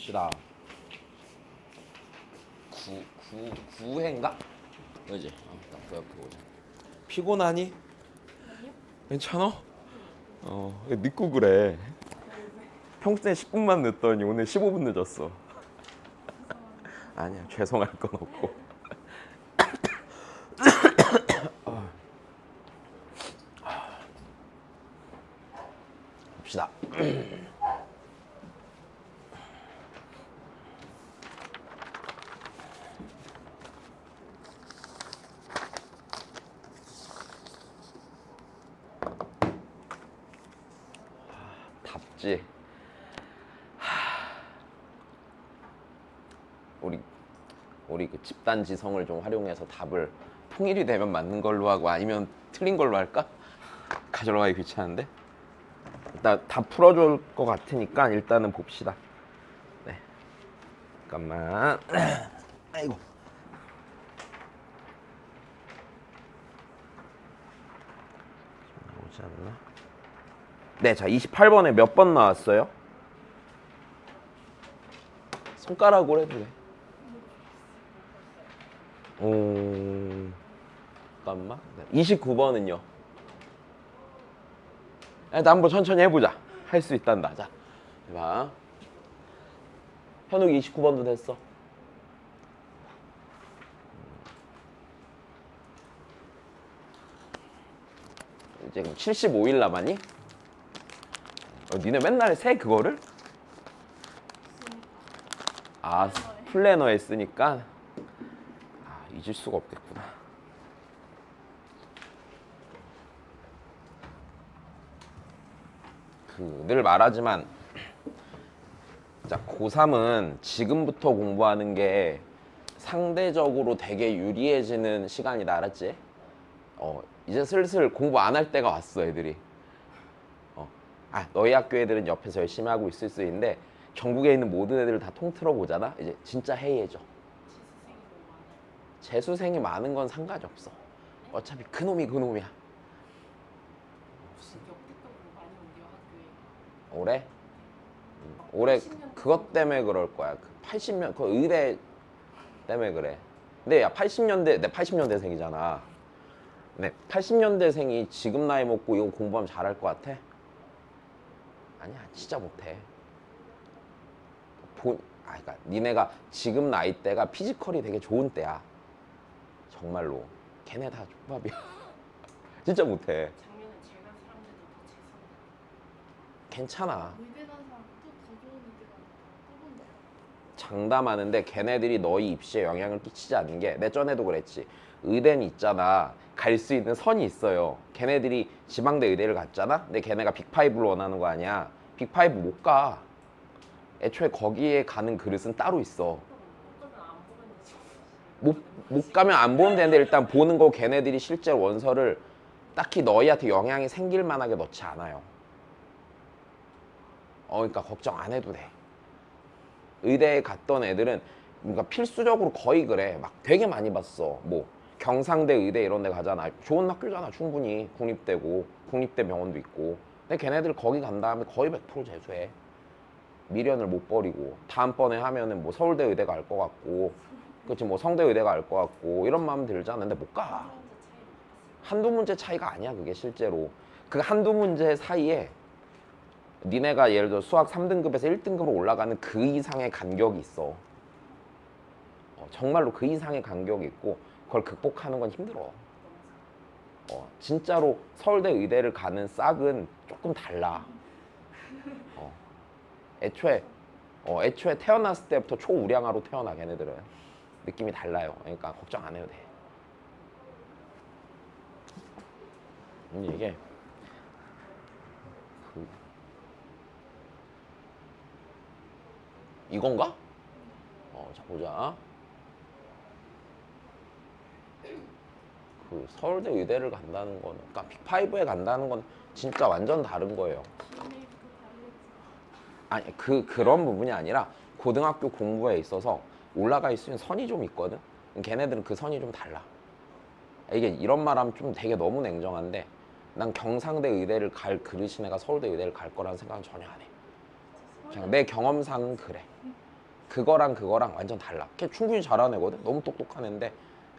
봅시다. 9회인가? 그지? 나 옆에 보자. 피곤하니? 괜찮아? 왜 늦고 그래? 평소에 10분만 늦더니 오늘 15분 늦었어. 아니야, 죄송할 건 없고. 봅시다. 답지. 우리 그 집단 지성을 좀 활용해서 답을 통일이 되면 맞는 걸로 하고 아니면 틀린 걸로 할까? 가져가기 귀찮은데. 일단 다 풀어줄 것 같으니까 일단은 봅시다. 네. 잠깐만. 아이고. 나오지 않나? 네, 자 28번에 몇 번 나왔어요? 손가락으로 해도 돼. 잠깐만. 29번은요? 일단 한번 천천히 해보자. 할 수 있단다. 자, 해봐. 현욱 29번도 됐어. 이제 그럼 75일 남았니? 니네 맨날 세 그거를? 아, 플래너에 쓰니까 잊을 수가 없겠구나. 늘 말하지만 자, 고3은 지금부터 공부하는 게 상대적으로 되게 유리해지는 시간이다, 알았지? 이제 슬슬 공부 안 할 때가 왔어, 애들이. 너희 학교 애들은 옆에서 열심히 하고 있을 수 있는데 전국에 있는 모든 애들을 다 통틀어 보잖아. 이제 진짜 해이해져. 재수생이 많은 건 상관이 없어. 어차피 그놈이 그놈이야. 올해? 올해 그것 때문에 그럴 거야. 80년 그 의대 때문에 그래. 근데 야 80년대 내 80년대생이잖아. 네, 80년대생이 지금 나이 먹고 이거 공부하면 잘할 것 같아? 아니야, 진짜 못해. 그러니까 니네가 지금 나이대가 피지컬이 되게 좋은 때야. 정말로. 걔네 다 족밥이야. 진짜 못해. 작년에 제가 사람들도 다 재수한다. 괜찮아. 의대 간 사람 또더 좋은 의대 가또 본다. 장담하는데 걔네들이 너희 입시에 영향을 끼치지 않는 게 내 전에도 그랬지. 의대는 있잖아. 갈 수 있는 선이 있어요. 걔네들이 지방대 의대를 갔잖아. 근데 걔네가 빅5를 원하는 거 아니야. 빅5 못 가. 애초에 거기에 가는 그릇은 따로 있어. 못 가면 안 보면 되는데 일단 보는 거 걔네들이 실제로 원서를 딱히 너희한테 영향이 생길 만하게 넣지 않아요. 그러니까 걱정 안 해도 돼. 의대에 갔던 애들은 그러니까 필수적으로 거의 그래. 막 되게 많이 봤어. 뭐 경상대 의대 이런 데 가잖아. 좋은 학교잖아. 충분히 국립대고 국립대 병원도 있고. 근데 걔네들 거기 간 다음에 거의 100% 재수해. 미련을 못 버리고 다음번에 하면은 뭐 서울대 의대 갈 것 같고 그치 뭐 성대 의대 갈 것 같고 이런 마음 들잖아. 근데 못 가. 한두 문제 차이가 아니야. 그게 실제로 그 한두 문제 사이에 니네가 예를 들어 수학 3등급에서 1등급으로 올라가는 그 이상의 간격이 있어. 정말로 그 이상의 간격이 있고 그걸 극복하는 건 힘들어. 진짜로 서울대 의대를 가는 싹은 조금 달라. 애초에 태어났을 때부터 초우량아로 태어나. 걔네들은 느낌이 달라요. 그러니까 걱정 안 해도 돼. 이게 이건가? 자 보자. 그 서울대 의대를 간다는 거는 그러니까 빅5에 간다는 건 진짜 완전 다른 거예요. 아니 그런 부분이 아니라 고등학교 공부에 있어서 올라갈 수 있는 선이 좀 있거든. 걔네들은 그 선이 좀 달라. 이게 이런 말하면 좀 되게 너무 냉정한데 난 경상대 의대를 갈 그릇인 애가 서울대 의대를 갈 거라는 생각은 전혀 안 해. 그냥 내 경험상은 그래. 그거랑 그거랑 완전 달라. 걔 충분히 잘하는 애거든. 너무 똑똑한 애인데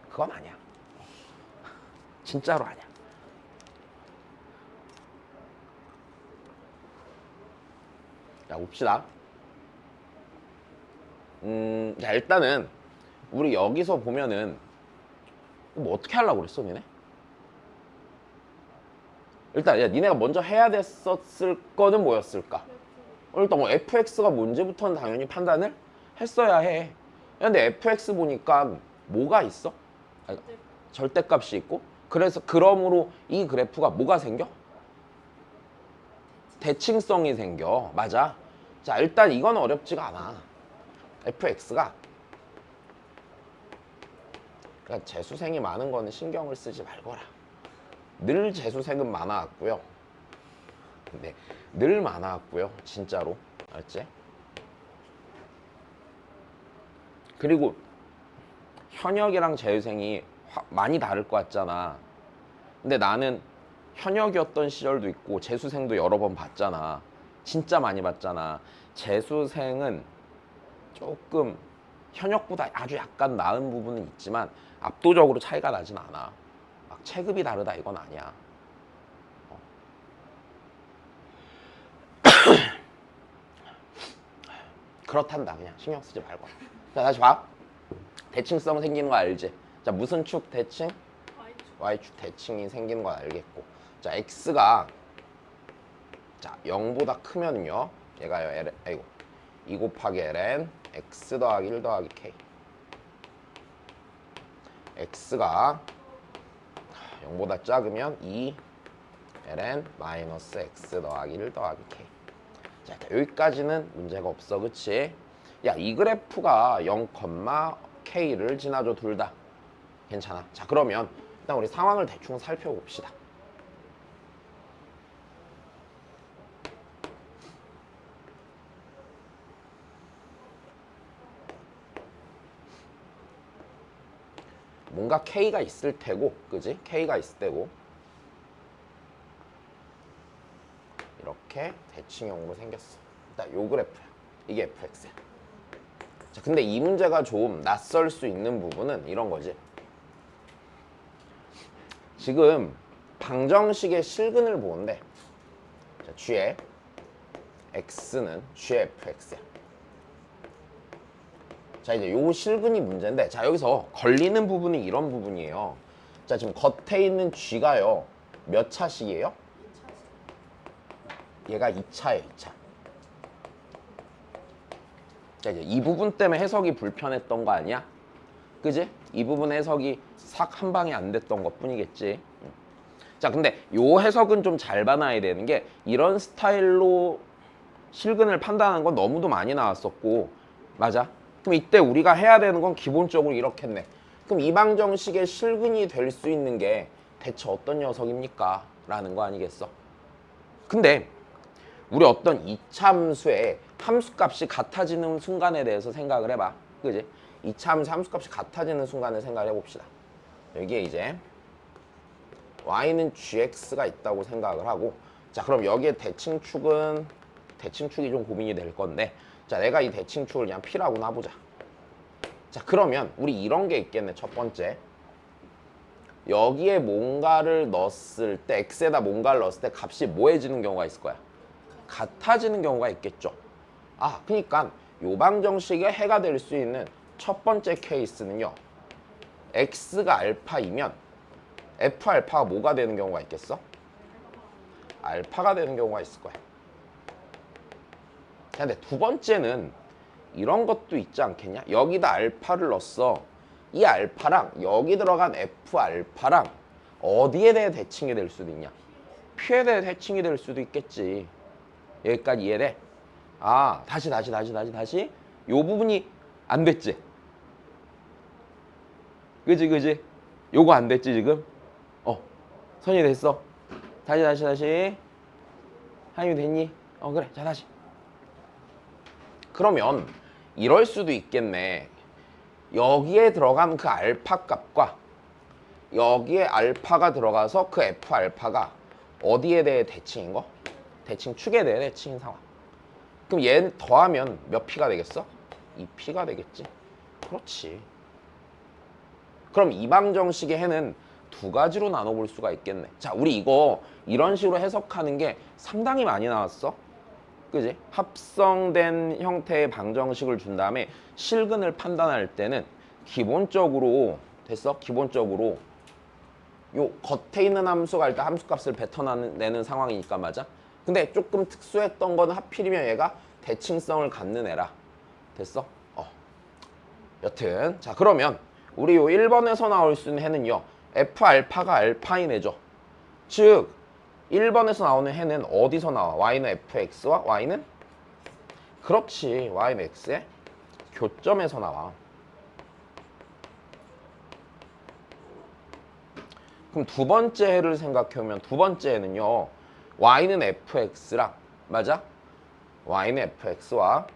그건 아니야. 진짜로 아니야. 자, 봅시다. 자, 일단은 우리 여기서 보면은 뭐 어떻게 하려고 그랬어, 니네? 일단 야, 니네가 먼저 해야 됐었을 거는 뭐였을까? 일단 뭐 fx가 뭔지부터는 당연히 판단을 했어야 해. 근데 fx 보니까 뭐가 있어? 아니, 절대값이 있고, 그래서 그러므로 이 그래프가 뭐가 생겨? 대칭성이 생겨. 맞아. 자, 일단 이건 어렵지가 않아. fx가 그러니까 재수생이 많은 거는 신경을 쓰지 말거라. 늘 재수생은 많아왔고요. 근데 늘 많아왔고요. 진짜로. 알지? 그리고 현역이랑 재수생이 많이 다를 것 같잖아. 근데 나는 현역이었던 시절도 있고 재수생도 여러 번 봤잖아. 진짜 많이 봤잖아. 재수생은 조금 현역보다 아주 약간 나은 부분은 있지만 압도적으로 차이가 나진 않아. 막 체급이 다르다 이건 아니야. 그렇단다. 그냥 신경 쓰지 말고. 자, 다시 봐. 대칭성 생기는 거 알지? 자, 무슨 축 대칭? Y축. Y축 대칭이 생기는 건 알겠고. 자, X가 자 0보다 크면요. 얘가요. L, 아이고 2 곱하기 ln X 더하기 1 더하기 K. X가 0보다 작으면 2 ln 마이너스 X 더하기 1 더하기 K. 자, 여기까지는 문제가 없어. 그치? 야, 이 그래프가 0, K를 지나줘 둘 다. 괜찮아. 자, 그러면 일단 우리 상황을 대충 살펴봅시다. 뭔가 K가 있을 테고, 그지? K가 있을 테고 이렇게 대칭형으로 생겼어. 일단 요 그래프야. 이게 fx야. 자, 근데 이 문제가 좀 낯설 수 있는 부분은 이런 거지. 지금 방정식의 실근을 보는데 자, g의 x는 g의 fx야. 자, 이제 요 실근이 문제인데 자, 여기서 걸리는 부분이 이런 부분이에요. 자, 지금 겉에 있는 g가요. 몇 차식이에요? 2차식. 얘가 2차예요, 2차. 자, 이제 이 부분 때문에 해석이 불편했던 거 아니야? 그지? 이 부분 해석이 싹 한 방에 안 됐던 것 뿐이겠지. 자, 근데 요 해석은 좀 잘 봐놔야 되는 게 이런 스타일로 실근을 판단하는 건 너무도 많이 나왔었고, 맞아? 그럼 이때 우리가 해야 되는 건 기본적으로 이렇겠네. 그럼 이 방정식의 실근이 될 수 있는 게 대체 어떤 녀석입니까? 라는 거 아니겠어? 근데 우리 어떤 이차함수의 함수값이 같아지는 순간에 대해서 생각을 해봐. 그지? 이차함수 함수값이 같아지는 순간을 생각을 해봅시다. 여기에 이제 y는 gx가 있다고 생각을 하고 자, 그럼 여기에 대칭축은 대칭축이 좀 고민이 될 건데 자, 내가 이 대칭축을 그냥 p라고 놔보자. 자, 그러면 우리 이런 게 있겠네. 첫 번째 여기에 뭔가를 넣었을 때 x에다 뭔가를 넣었을 때 값이 뭐해지는 경우가 있을 거야? 같아지는 경우가 있겠죠. 아, 그러니까 요 방정식의 해가 될 수 있는 첫 번째 케이스는요. x가 알파이면 f 알파가 뭐가 되는 경우가 있겠어? 알파가 되는 경우가 있을 거야. 근데 두 번째는 이런 것도 있지 않겠냐? 여기다 알파를 넣었어. 이 알파랑 여기 들어간 f 알파랑 어디에 대해 대칭이 될 수도 있냐? p에 대해 대칭이 될 수도 있겠지. 여기까지 이해돼? 아, 다시 요 부분이 안 됐지? 그지? 요거 안 됐지 지금? 선이 됐어. 다시 하임이 됐니? 그래. 자, 다시. 그러면 이럴 수도 있겠네. 여기에 들어간 그 알파 값과 여기에 알파가 들어가서 그 f 알파가 어디에 대해 대칭인 거? 대칭축에 대해 대칭인 상황. 그럼 얘 더하면 몇 p가 되겠어? 2p가 되겠지. 그렇지. 그럼 이방정식의 해는 두 가지로 나눠볼 수가 있겠네. 자, 우리 이거 이런 식으로 해석하는 게 상당히 많이 나왔어. 그지? 합성된 형태의 방정식을 준 다음에 실근을 판단할 때는 기본적으로 됐어? 기본적으로 요 겉에 있는 함수가 일단 함수값을 뱉어내는 상황이니까 맞아? 근데 조금 특수했던 거는 하필이면 얘가 대칭성을 갖는 애라. 됐어? 여튼 자 그러면 우리 요 1번에서 나올 수 있는 해는요. F알파가 알파인 애죠. 즉 1번에서 나오는 해는 어디서 나와? Y는 fx와 Y는? 그렇지. Y는 x의 교점에서 나와. 그럼 두 번째 해를 생각해보면 두 번째 해는요. Y는 fx랑 맞아? Y는 fx와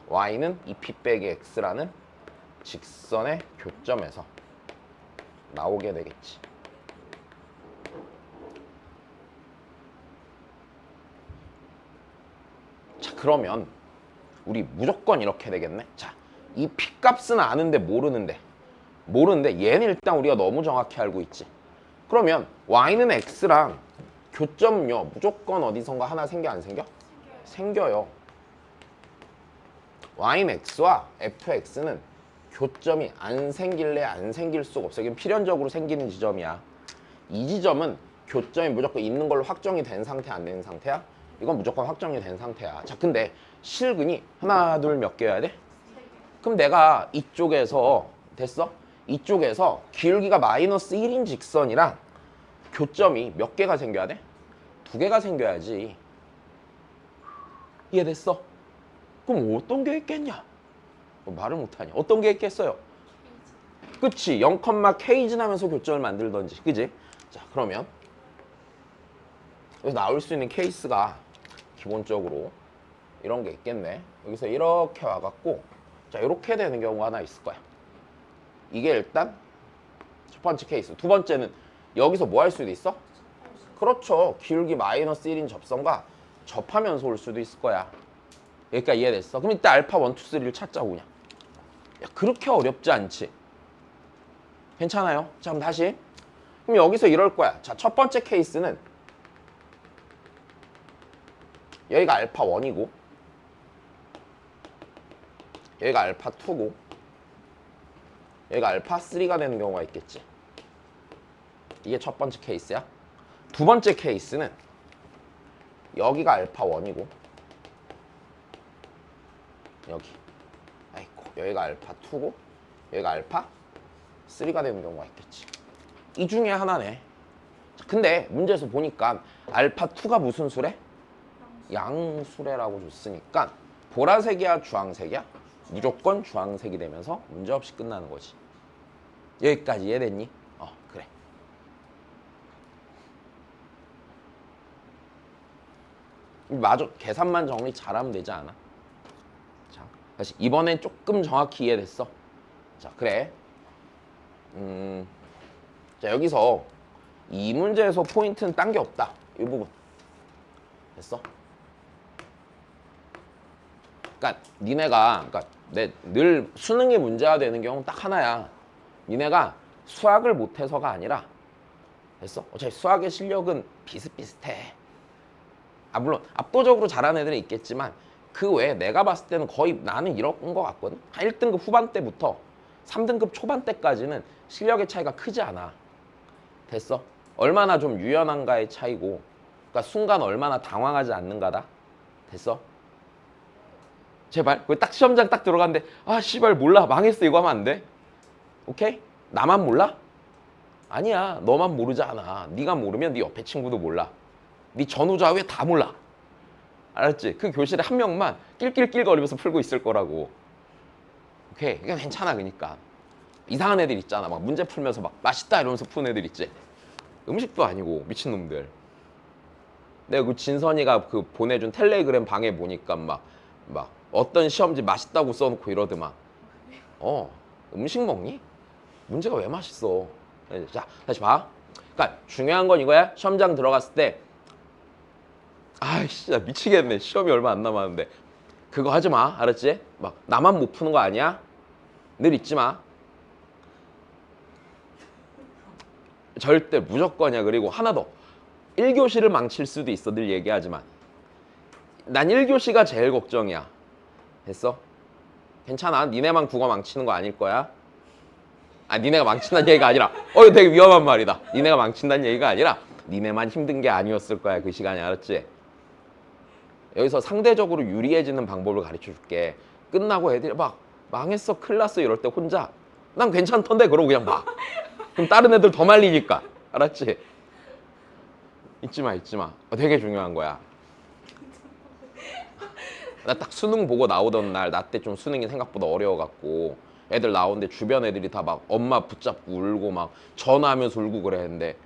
Y는 2p 빼기 x라는 직선의 교점에서 나오게 되겠지. 자 그러면 우리 무조건 이렇게 되겠네. 자, 이 p 값은 아는데 모르는데 얘는 일단 우리가 너무 정확히 알고 있지. 그러면 Y는 x랑 교점요 무조건 어디선가 하나 생겨 안 생겨? 생겨요. Y는 x와 fx는 교점이 안 생길래 안 생길 수가 없어. 이게 필연적으로 생기는 지점이야. 이 지점은 교점이 무조건 있는 걸로 확정이 된 상태 안 된 상태야? 이건 무조건 확정이 된 상태야. 자, 근데 실근이 하나, 둘 몇 개여야 돼? 그럼 내가 이쪽에서 됐어? 이쪽에서 기울기가 마이너스 1인 직선이랑 교점이 몇 개가 생겨야 돼? 두 개가 생겨야지. 이해됐어? 그럼 어떤 게 있겠냐? 말을 못하냐? 어떤 게 있겠어요? 그치? 0,k 지나면서 교점을 만들던지 그지? 자 그러면 여기서 나올 수 있는 케이스가 기본적으로 이런 게 있겠네. 여기서 이렇게 와갖고 자 이렇게 되는 경우가 하나 있을 거야. 이게 일단 첫 번째 케이스. 두 번째는 여기서 뭐 할 수도 있어? 그렇죠. 기울기 마이너스 1인 접선과 접하면서 올 수도 있을 거야. 여기까지 이해됐어? 그럼 이때 알파 1, 2, 3를 찾자고 그냥. 야, 그렇게 어렵지 않지? 괜찮아요? 자 그럼 다시. 그럼 여기서 이럴 거야. 자, 첫 번째 케이스는 여기가 알파 1이고 여기가 알파 2고 여기가 알파 3가 되는 경우가 있겠지. 이게 첫 번째 케이스야. 두 번째 케이스는 여기가 알파 1이고 여기가 알파 2고 여기가 알파 3가 되는 경우가 있겠지. 이 중에 하나네. 근데 문제에서 보니까 알파 2가 무슨 수래? 양수래라고 줬으니까 보라색이야 주황색이야? 무조건 주황색이 되면서 문제없이 끝나는 거지. 여기까지 이해됐니? 그래. 마저 계산만 정리 잘하면 되지 않아? 자, 다시 이번엔 조금 정확히 이해됐어. 자, 그래. 자, 여기서 이 문제에서 포인트는 딴 게 없다. 이 부분. 됐어? 그러니까 니네가 늘 수능이 문제가 되는 경우는 딱 하나야. 니네가 수학을 못해서가 아니라 됐어? 어차피 수학의 실력은 비슷비슷해. 물론 압도적으로 잘하는 애들은 있겠지만 그 외에 내가 봤을 때는 거의 나는 이런 거 같거든. 한 1등급 후반대부터 3등급 초반대까지는 실력의 차이가 크지 않아. 됐어? 얼마나 좀 유연한가의 차이고 그러니까 순간 얼마나 당황하지 않는가다. 됐어? 제발 딱 시험장 딱 들어갔는데 씨발 몰라 망했어 이거 하면 안 돼. 오케이? 나만 몰라? 아니야 너만 모르지 않아. 네가 모르면 네 옆에 친구도 몰라. 네 전후좌우에 다 몰라. 알았지? 그 교실에 한 명만 낄낄낄거리면서 풀고 있을 거라고. 오케이? 이건 괜찮아. 그러니까 이상한 애들 있잖아. 막 문제 풀면서 막 맛있다 이러면서 푸는 애들 있지. 음식도 아니고 미친놈들. 내가 그 진선이가 그 보내준 텔레그램 방에 보니까 막 어떤 시험지 맛있다고 써놓고 이러더만. 음식 먹니? 문제가 왜 맛있어? 자, 다시 봐. 그러니까 중요한 건 이거야. 시험장 들어갔을 때 아이씨, 진짜 미치겠네. 시험이 얼마 안 남았는데. 그거 하지 마. 알았지? 막 나만 못 푸는 거 아니야? 늘 잊지 마. 절대 무조건이야. 그리고 하나 더. 1교시를 망칠 수도 있어. 늘 얘기하지만. 난 1교시가 제일 걱정이야. 됐어? 괜찮아. 니네만 국어 망치는 거 아닐 거야. 아, 니네가 망친다는 얘기가 아니라 이거 되게 위험한 말이다. 니네가 망친다는 얘기가 아니라 니네만 힘든 게 아니었을 거야. 그 시간에. 알았지? 여기서 상대적으로 유리해지는 방법을 가르쳐 줄게. 끝나고 애들이 막 망했어, 큰일 났어 이럴 때 혼자 난 괜찮던데 그러고 그냥 봐. 그럼 다른 애들 더 말리니까. 알았지? 잊지 마, 잊지 마. 되게 중요한 거야. 나 딱 수능 보고 나오던 날, 나 때 좀 수능이 생각보다 어려워갖고 애들 나오는데 주변 애들이 다 막 엄마 붙잡고 울고 막 전화하면서 울고 그랬는데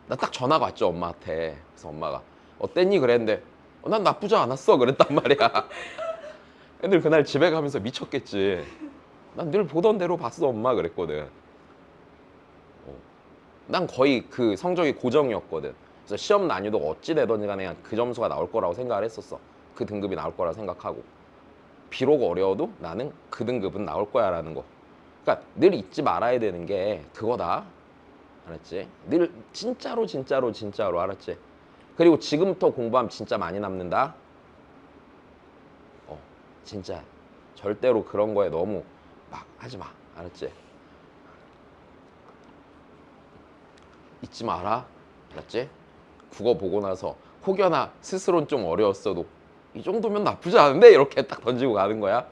나 딱 전화가 왔죠, 엄마한테. 그래서 엄마가 어땠니? 그랬는데 난 나쁘지 않았어 그랬단 말이야. 애들 그날 집에 가면서 미쳤겠지. 난 늘 보던 대로 봤어 엄마 그랬거든. 난 거의 그 성적이 고정이었거든. 그래서 시험 난이도가 어찌 되든지 간에 그냥 그 점수가 나올 거라고 생각을 했었어. 그 등급이 나올 거라고 생각하고. 비록 어려워도 나는 그 등급은 나올 거야 라는 거. 그러니까 늘 잊지 말아야 되는 게 그거다. 알았지? 늘 진짜로 진짜로 진짜로. 알았지? 그리고 지금부터 공부하면 진짜 많이 남는다. 진짜 절대로 그런 거에 너무 막 하지 마. 알았지? 잊지 마라. 알았지? 국어 보고 나서 혹여나 스스로는 좀 어려웠어도 이 정도면 나쁘지 않은데 이렇게 딱 던지고 가는 거야.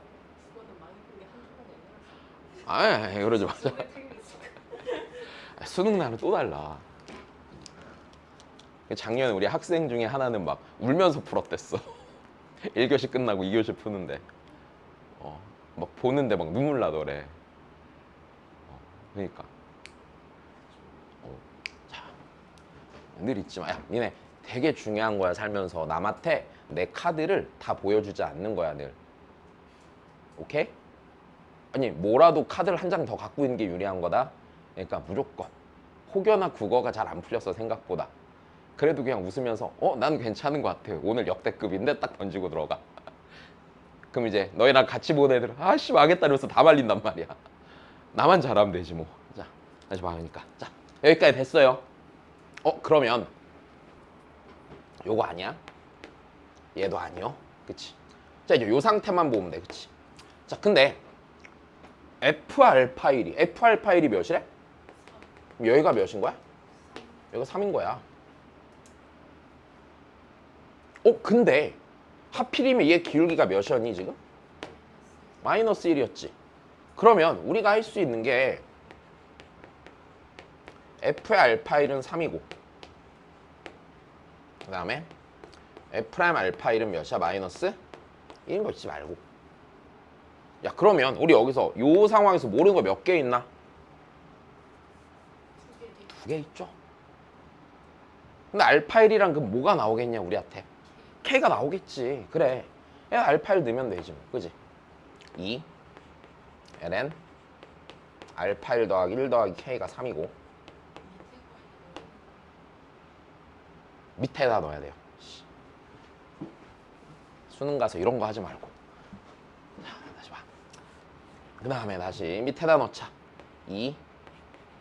그거는 많이 푼게 한두 번 내면 아, 그러지 마자. 수능 날은 또 달라. 작년에 우리 학생 중에 하나는 막 울면서 풀었댔어. 1교시 끝나고 2교시 푸는데 막 보는데 막 눈물 나더래. 그러니까 자, 늘 잊지 마. 야, 니네 되게 중요한 거야. 살면서 남한테 내 카드를 다 보여주지 않는 거야. 늘. 오케이? 아니 뭐라도 카드를 한 장 더 갖고 있는 게 유리한 거다. 그러니까 무조건 혹여나 국어가 잘 안 풀렸어 생각보다. 그래도 그냥 웃으면서 난 괜찮은 것 같아. 오늘 역대급인데 딱 던지고 들어가. 그럼 이제 너희랑 같이 본 애들은 아씨 망했다 이러면서 다 말린단 말이야. 나만 잘하면 되지 뭐. 자, 다시 망하니까. 자, 여기까지 됐어요. 그러면 요거 아니야? 얘도 아니요. 그치? 자, 이제 요 상태만 보면 돼. 그치? 자, 근데 F알파1이 몇이래? 그럼 여기가 몇인 거야? 여기가 3인 거야. 근데 하필이면 얘 기울기가 몇이었니 지금? 마이너스 1이었지. 그러면 우리가 할 수 있는 게 F의 알파1은 3이고 그 다음에 F'의 알파1은 몇이야? 마이너스 1인 거 잊지 말고. 야, 그러면 우리 여기서 요 상황에서 모르는 거 몇 개 있나? 2개 있죠. 근데 알파1이랑 그 뭐가 나오겠냐 우리한테? K가 나오겠지. 그래. 알파1 넣으면 되지 뭐. 그지? 2 ln 알파1 더하기 1 더하기 K가 3이고 밑에다 넣어야 돼요. 수능 가서 이런 거 하지 말고. 자, 다시 봐. 그 다음에 다시 밑에다 넣자. 2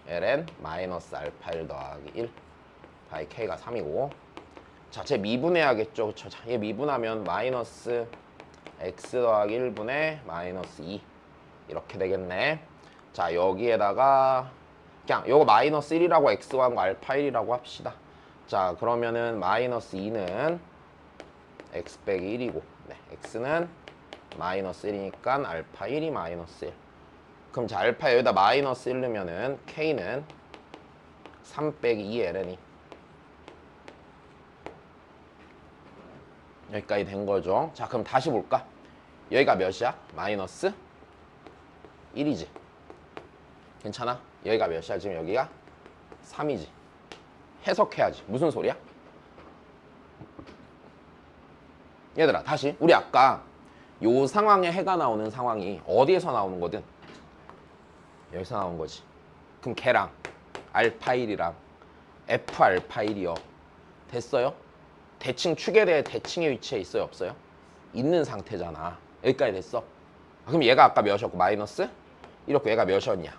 ln 마이너스 알파1 더하기 1 바이 K가 3이고 자, 쟤 미분해야겠죠. 그쵸? 자, 얘 미분하면 마이너스 x 더하기 1분의 마이너스 2 이렇게 되겠네. 자, 여기에다가 그냥 요거 마이너스 1이라고 x 구한 거 알파 1이라고 합시다. 자, 그러면은 마이너스 2는 x 빼기 1이고 네, x는 마이너스 1이니까 알파 1이 마이너스 1. 그럼 자, 알파 여기다 마이너스 1 넣으면은 k는 3 빼기 2 ln이 여기까지 된 거죠. 자, 그럼 다시 볼까? 여기가 몇이야? 마이너스 1이지. 괜찮아? 여기가 몇이야? 지금 여기가 3이지. 해석해야지. 무슨 소리야? 얘들아, 다시. 우리 아까 요 상황에 해가 나오는 상황이 어디에서 나오는 거든 여기서 나온 거지. 그럼 걔랑 알파 1이랑 F 알파 1이요. 됐어요? 대칭 축에 대해 대칭의 위치에 있어요 없어요? 있는 상태잖아. 여기까지 됐어. 그럼 얘가 아까 몇이었고 마이너스? 이렇고 얘가 몇이었냐?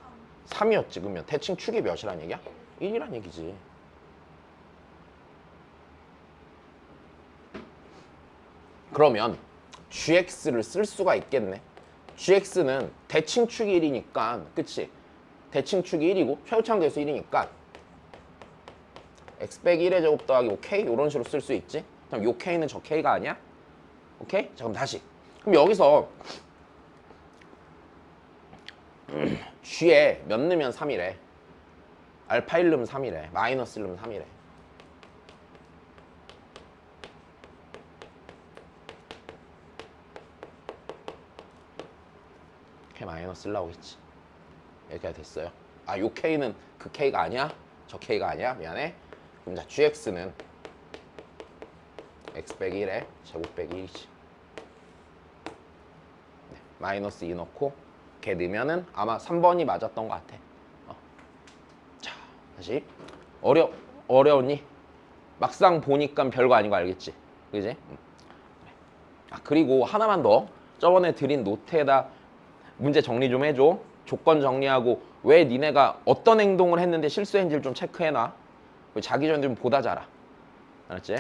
3이었지. 그러면 대칭 축이 몇이란 얘기야? 1이란 얘기지. 그러면 gx를 쓸 수가 있겠네. gx는 대칭축이 1이니까 그치? 대칭축이 1이고 최우차항계수 1이니까 x 빼기 1의 제곱 더하기 5k 이런 식으로 쓸 수 있지. 그럼 요 k는 저 k가 아니야? 오케이? 자 그럼 다시. 그럼 여기서 g에 몇 넣으면 3이래. 알파 1 넣으면 3이래. 마이너스 1 넣으면 3이래. k 마이너스 1 나오겠지. 여기까지 됐어요. 아, 요 k는 그 k가 아니야? 저 k가 아니야? 미안해. 그럼 자, gx는 x 빼기 1에 제곱 빼기 1이지. 네, 마이너스 2 넣고 걔 넣으면은 아마 3번이 맞았던 것 같아. 자, 다시. 어려웠니? 막상 보니까 별거 아닌 거 알겠지? 그지? 아, 그리고 하나만 더. 저번에 드린 노트에다 문제 정리 좀 해줘. 조건 정리하고 왜 니네가 어떤 행동을 했는데 실수했는지를 좀 체크해놔. 자기 전에 좀 보다 자라. 알았지?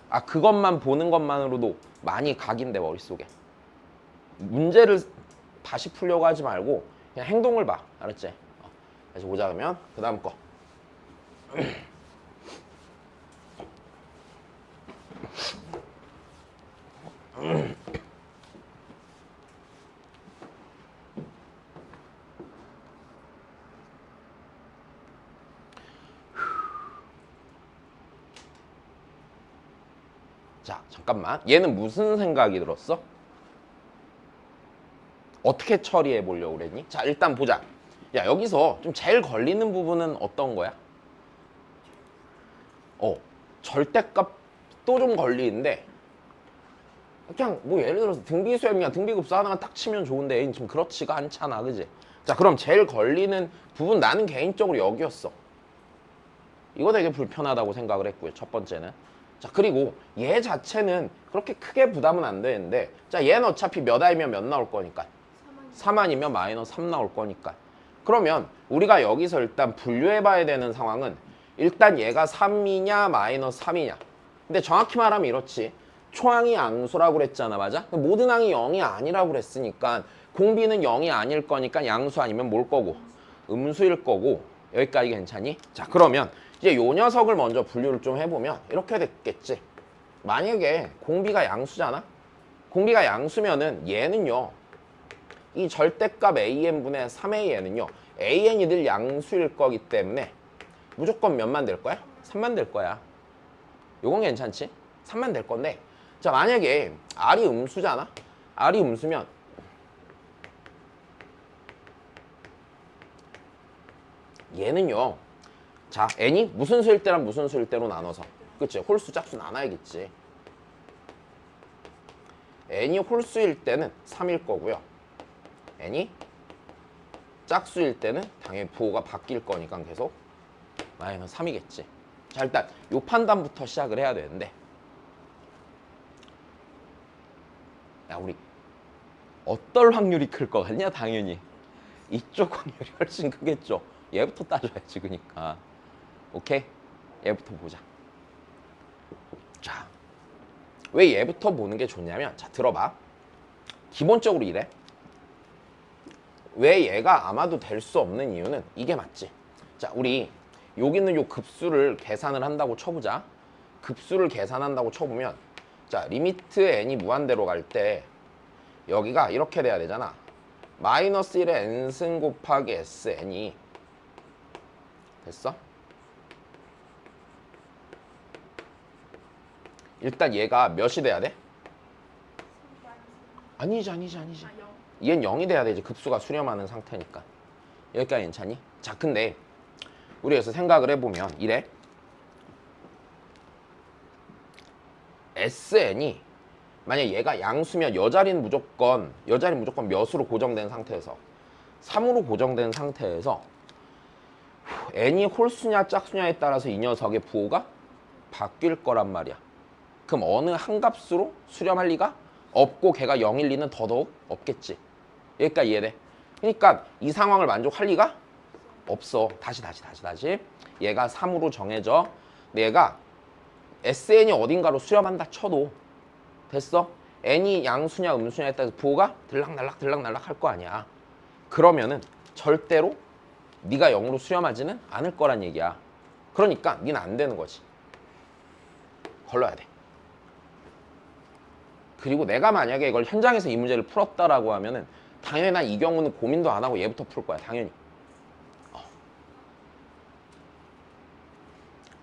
아, 그것만 보는 것만으로도 많이 각인돼 머릿속에. 문제를 다시 풀려고 하지 말고 그냥 행동을 봐. 알았지? 다시 보자 그러면 그 다음 거. 자, 잠깐만. 얘는 무슨 생각이 들었어? 어떻게 처리해 보려고 그랬니? 자, 일단 보자. 야, 여기서 좀 제일 걸리는 부분은 어떤 거야? 절대값도 좀 걸리는데 그냥 뭐 예를 들어서 등비수열이야 등비급수 하나만 딱 치면 좋은데 얘는 좀 그렇지가 않잖아. 그지? 자, 그럼 제일 걸리는 부분 나는 개인적으로 여기였어. 이거 되게 불편하다고 생각을 했고요. 첫 번째는. 자, 그리고 얘 자체는 그렇게 크게 부담은 안 되는데 자, 얘는 어차피 몇 I면 몇 나올 거니까 3I면 마이너스 3 나올 거니까 그러면 우리가 여기서 일단 분류해 봐야 되는 상황은 일단 얘가 3이냐 마이너스 3이냐. 근데 정확히 말하면 이렇지. 초항이 양수라고 그랬잖아. 맞아? 모든 항이 0이 아니라고 그랬으니까 공비는 0이 아닐 거니까 양수 아니면 뭘 거고 음수일 거고. 여기까지 괜찮니? 자, 그러면 이제 요 녀석을 먼저 분류를 좀 해보면 이렇게 됐겠지. 만약에 공비가 양수잖아? 공비가 양수면은 얘는요 이 절대값 an분의 3의 얘는요 an이 늘 양수일 거기 때문에 무조건 몇만 될 거야? 3만 될 거야. 요건 괜찮지? 3만 될 건데 자, 만약에 r이 음수잖아? r이 음수면 얘는요 자, n이 무슨 수일 때랑 무슨 수일 때로 나눠서 그치? 홀수 짝수 나눠야겠지. n이 홀수일 때는 3일 거고요. n이 짝수일 때는 당연히 부호가 바뀔 거니까 계속 마이너스 3이겠지. 자, 일단 요 판단부터 시작을 해야 되는데 야, 우리 어떨 확률이 클 것 같냐? 당연히 이쪽 확률이 훨씬 크겠죠. 얘부터 따져야지. 그러니까 오케이? 얘부터 보자. 자, 왜 얘부터 보는 게 좋냐면 자, 들어봐. 기본적으로 이래. 왜 얘가 아마도 될 수 없는 이유는 이게 맞지. 자, 우리 여기 있는 요 급수를 계산을 한다고 쳐보자. 급수를 계산한다고 쳐보면 자, 리미트 n이 무한대로 갈 때 여기가 이렇게 돼야 되잖아. 마이너스 1의 n승 곱하기 sn이 됐어? 일단 얘가 몇이 돼야 돼? 아니지. 얘는 0이 돼야 되지. 급수가 수렴하는 상태니까. 여기까지 괜찮니? 자, 근데 우리 여기서 생각을 해보면 이래. SN이 만약 얘가 양수면 여자리는 무조건 몇으로 고정된 상태에서 3으로 고정된 상태에서 n이 홀수냐 짝수냐에 따라서 이 녀석의 부호가 바뀔 거란 말이야. 그럼 어느 한 값으로 수렴할 리가 없고 걔가 0, 1, 2는 더더욱 없겠지. 여기까지 이해돼? 그러니까 이 상황을 만족할 리가 없어. 다시. 얘가 3으로 정해져. 근데 얘가 SN이 어딘가로 수렴한다 쳐도 됐어? N이 양수냐 음수냐에 따라서 부호가 들락날락 할 거 아니야. 그러면은 절대로 네가 0으로 수렴하지는 않을 거란 얘기야. 그러니까 니는 안 되는 거지. 걸러야 돼. 그리고 내가 만약에 이걸 현장에서 이 문제를 풀었다라고 하면은 당연히 난 이 경우는 고민도 안 하고 얘부터 풀 거야. 당연히.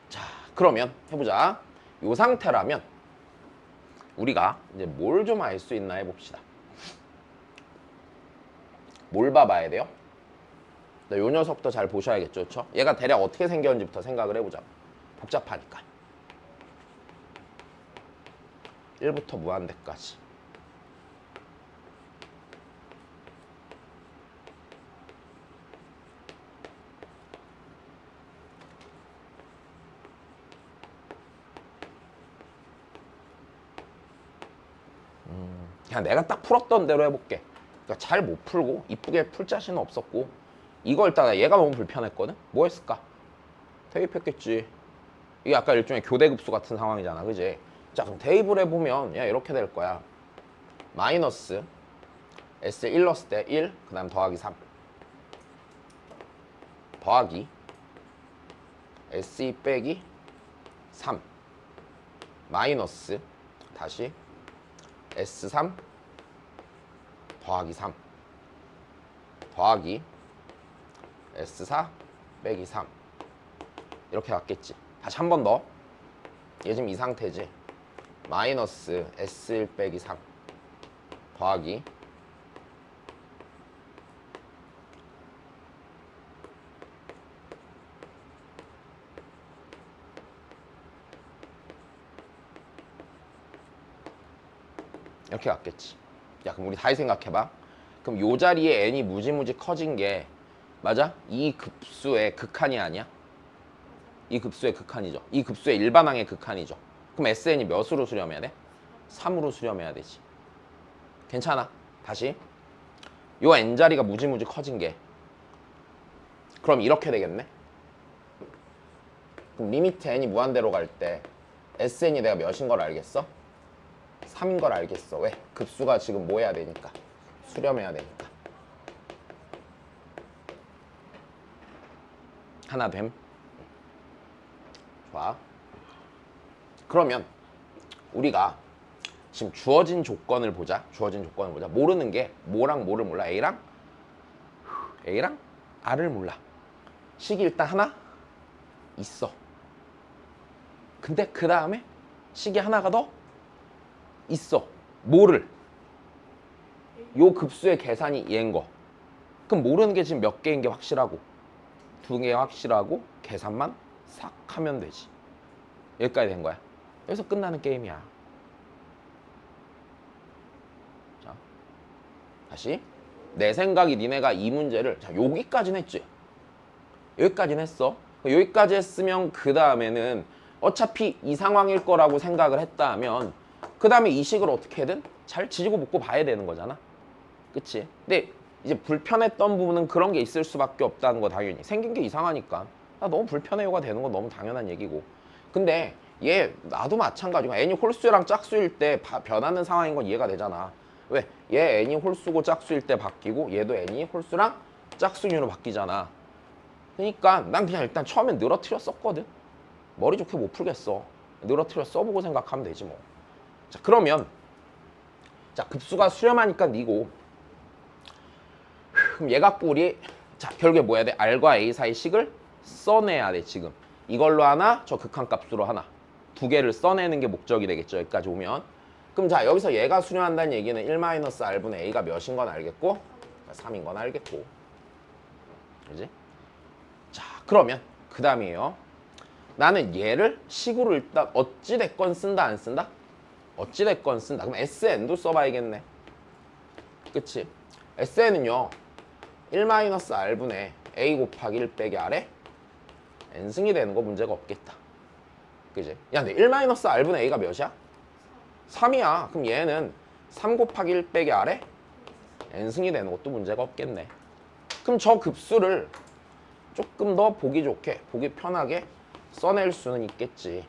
자, 그러면 해보자. 이 상태라면 우리가 이제 뭘 좀 알 수 있나 해봅시다. 뭘 봐봐야 돼요? 요 녀석도 잘 보셔야겠죠, 그렇죠? 얘가 대략 어떻게 생겼는지부터 생각을 해보자. 복잡하니까. 1부터 무한대까지. 그냥 내가 딱 풀었던 대로 해볼게. 그러니까 잘 못 풀고 이쁘게 풀 자신은 없었고 이거 일단 얘가 너무 불편했거든? 뭐 했을까? 대입했겠지. 이게 아까 일종의 교대급수 같은 상황이잖아, 그지? 자, 그럼 대입을 해보면 야 이렇게 될 거야. 마이너스 S 1 넣었을 때 1, 그 다음 더하기 3 더하기 S2 빼기 3 마이너스 다시 S3 더하기 3 더하기 S4 빼기 3 이렇게 갔겠지. 다시 한 번 더. 얘 지금 이 상태지. 마이너스 S1 빼기 3 더하기 이렇게 갔겠지. 야, 그럼 우리 다시 생각해봐. 그럼 요 자리에 n이 무지무지 커진 게 맞아? 이 급수의 극한이 아니야? 이 급수의 극한이죠. 이 급수의 일반항의 극한이죠. 그럼 SN이 몇으로 수렴해야 돼? 3으로 수렴해야 되지. 괜찮아. 다시. 요 n자리가 무지무지 커진 게 그럼 이렇게 되겠네. 그럼 리미트 n이 무한대로 갈 때 SN이 내가 몇인 걸 알겠어? 3인 걸 알겠어. 왜? 급수가 지금 뭐 해야 되니까. 수렴해야 되니까. 하나 됨. 좋아. 그러면 우리가 지금 주어진 조건을 보자. 모르는 게 뭐랑 뭐를 몰라? A랑 R을 몰라. 식이 일단 하나 있어. 근데 그 다음에 식이 하나가 더 있어. 뭐를? 요 급수의 계산이 얘인 거. 그럼 모르는 게 지금 몇 개인 게 확실하고 2개 확실하고 계산만 싹 하면 되지. 여기까지 된 거야. 여기서 끝나는 게임이야. 자, 다시. 내 생각이 니네가 이 문제를 자 여기까지는 했지. 여기까지는 했어. 여기까지 했으면 그 다음에는 어차피 이 상황일 거라고 생각을 했다면 그 다음에 이 식을 어떻게든 잘 지지고 볶고 봐야 되는 거잖아. 그치? 근데 이제 불편했던 부분은 그런 게 있을 수밖에 없다는 거 당연히. 생긴 게 이상하니까. 나 너무 불편해요가 되는 건 너무 당연한 얘기고. 근데 얘 나도 마찬가지고 n이 홀수랑 짝수일 때 변하는 상황인 건 이해가 되잖아. 왜? 얘 n이 홀수고 짝수일 때 바뀌고 얘도 n이 홀수랑 짝수로 바뀌잖아. 그러니까 난 그냥 일단 처음엔 늘어뜨려 썼거든. 머리 좋게 못 풀겠어. 늘어뜨려 써보고 생각하면 되지 뭐. 자, 그러면 자 급수가 수렴하니까 니고 그럼 얘 갖고 우리 자 결국에 뭐 해야 돼? R과 A 사이 식을 써내야 돼. 지금 이걸로 하나 저 극한값으로 하나 두 개를 써내는 게 목적이 되겠죠. 여기까지 오면 그럼 자 여기서 얘가 수렴한다는 얘기는 1-R분의 A가 몇인 건 알겠고 3인 건 알겠고 그지? 자 그러면 그 다음이에요. 나는 얘를 식으로 일단 어찌됐건 쓴다 안 쓴다? 어찌됐건 쓴다. 그럼 SN도 써봐야겠네. 그치? SN은요 1-R분의 A 곱하기 1 빼기 R에 N승이 되는 거 문제가 없겠다. 그지? 야, 근데 1 마이너스 R분의 A가 몇이야? 3이야. 그럼 얘는 3 곱하기 1 빼기 R에 n승이 되는 것도 문제가 없겠네. 그럼 저 급수를 조금 더 보기 좋게, 보기 편하게 써낼 수는 있겠지.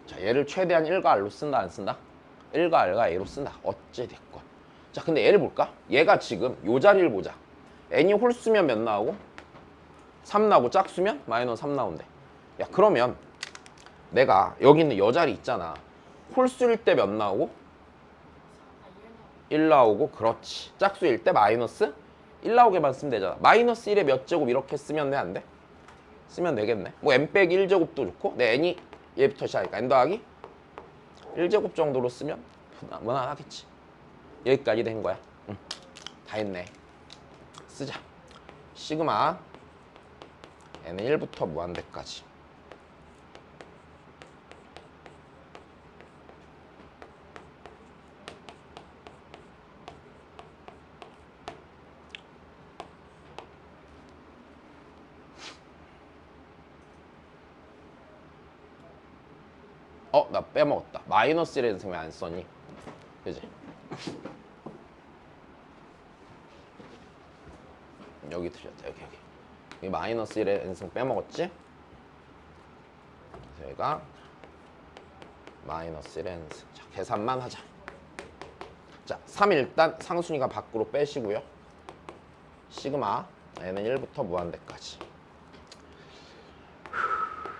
자, 얘를 최대한 1과 R로 쓴다, 안 쓴다? 1과 R과 A로 쓴다. 어찌 됐건. 자, 근데 얘를 볼까? 얘가 지금 요 자리를 보자. n이 홀수면 몇 나오고? 3 나오고 짝수면 마이너스 3 나온대. 야, 그러면 내가 여기 있는 여 자리 있잖아. 홀수일 때 몇 나오고? 1 나오고. 그렇지. 짝수일 때 마이너스 1 나오게만 쓰면 되잖아. 마이너스 1에 몇 제곱 이렇게 쓰면 돼, 안 돼? 쓰면 되겠네. 뭐 n 빼기 1제곱도 좋고. 내 n이 얘부터 시작하니까 n 더하기 1제곱 정도로 쓰면 무난하겠지. 여기까지 된 거야. 응. 다 했네. 쓰자. 시그마 n은 1부터 무한대까지. 나 빼먹었다. 마이너스 1의 n승 왜 안 썼니? 그지? 여기 틀렸다. 여기 마이너스 1의 n승 빼먹었지? 그래서 얘가 마이너스 1의 n승. 자, 계산만 하자. 자, 3 일단 상순위가 밖으로 빼시고요. 시그마 n은 1부터 무한대까지.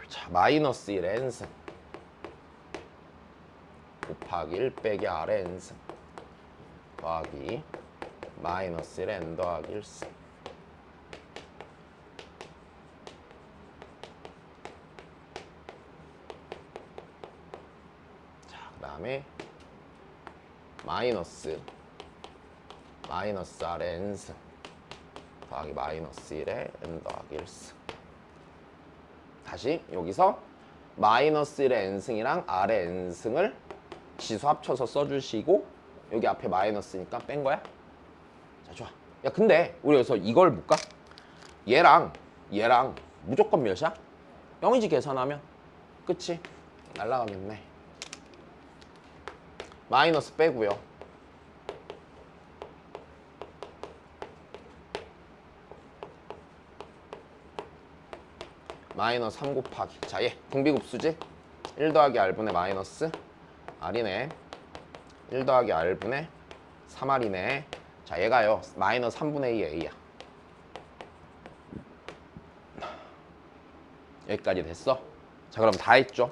자, 마이너스 1의 n승 곱하기 1 빼기 R의 n승 더하기 마이너스 1의 n 더하기 1승. 자, 그 다음에 마이너스 R의 n승 더하기 마이너스 1의 n 더하기 1승. 다시 여기서 마이너스 1의 n승이랑 R의 n승을 지수 합쳐서 써주시고 여기 앞에 마이너스니까 뺀 거야? 자, 좋아. 야, 근데 우리 여기서 이걸 볼까? 얘랑 무조건 몇이야? 0이지 계산하면. 그치? 날라가겠네. 마이너스 빼고요. 마이너스 3 곱하기. 자, 얘 등비급수지? 1 더하기 R분의 마이너스 R이네. 1 더하기 R분의 3R이네. 자, 얘가요 마이너스 3분의 2 A야. 여기까지 됐어. 자, 그럼 다 했죠.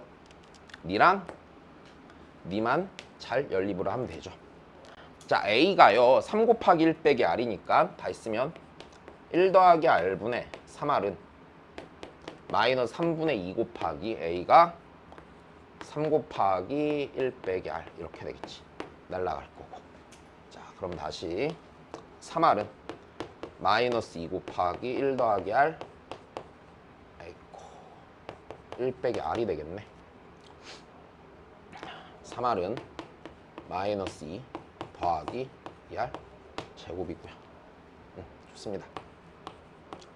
니랑 니만 잘 연립으로 하면 되죠. 자, A가요 3 곱하기 1 빼기 R이니까 다 있으면 1 더하기 R분의 3R은 마이너스 3분의 2 곱하기 A가 3 곱하기 1 빼기 R 이렇게 되겠지. 날라갈 거고. 자, 그럼 다시 3R은 마이너스 2 곱하기 1 더하기 R 아이고 1 빼기 R이 되겠네. 3R은 마이너스 2 더하기 2R 제곱이고요. 좋습니다.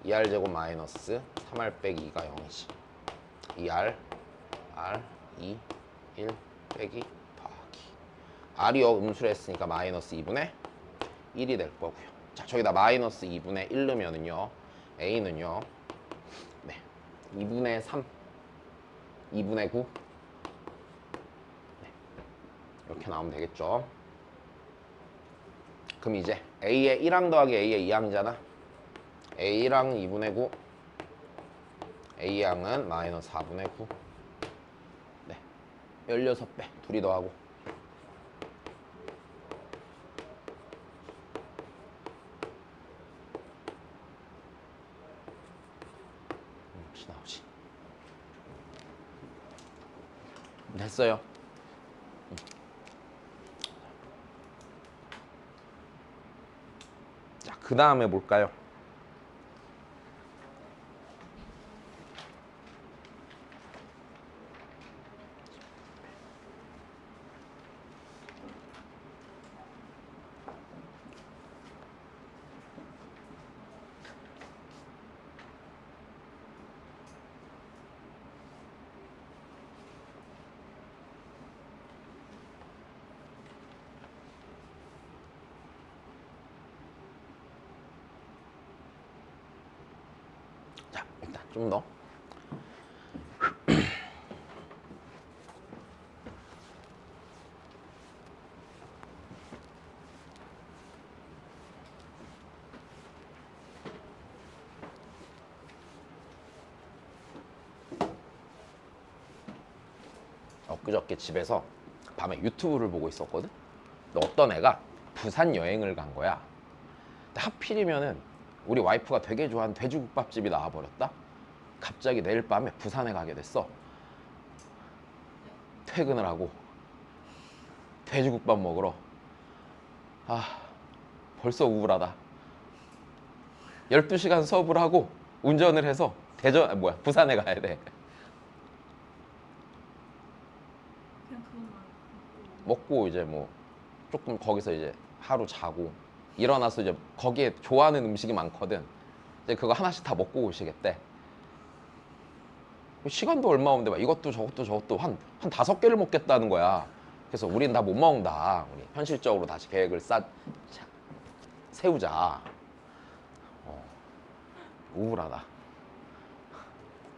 2R 제곱 마이너스 3R 빼기 2가 0이지. 2R R 2 1 빼기 더하기 R이요 음수를 했으니까 마이너스 2분의 1이 될 거고요. 자, 저기다 마이너스 2분의 1 넣으면은요 A는요 2분의 3 2분의 9 이렇게 나오면 되겠죠. 그럼 이제 A의 1항 더하기 A의 2항이잖아. A랑 2분의 9 A항은 마이너스 4분의 9 16배 둘이 더하고 혹시 나오지? 됐어요. 자, 그 다음에 볼까요? 좀 더. 엊그저께 집에서 밤에 유튜브를 보고 있었거든. 근데 어떤 애가 부산 여행을 간 거야. 근데 하필이면은 우리 와이프가 되게 좋아하는 돼지국밥집이 나와버렸다. 갑자기 내일 밤에 부산에 가게 됐어. 퇴근을 하고 돼지국밥 먹으러. 아, 벌써 우울하다. 12시간 수업을 하고 운전을 해서 부산에 가야 돼. 그냥 그것만 먹고 이제 뭐 조금 거기서 이제 하루 자고 일어나서 이제 거기에 좋아하는 음식이 많거든. 이제 그거 하나씩 다 먹고 오시겠대. 시간도 얼마 없는데 막 이것도 저것도 한 5개를 먹겠다는 거야. 그래서 우린 다 못 먹는다. 우리 현실적으로 다시 계획을 세우자. 우울하다.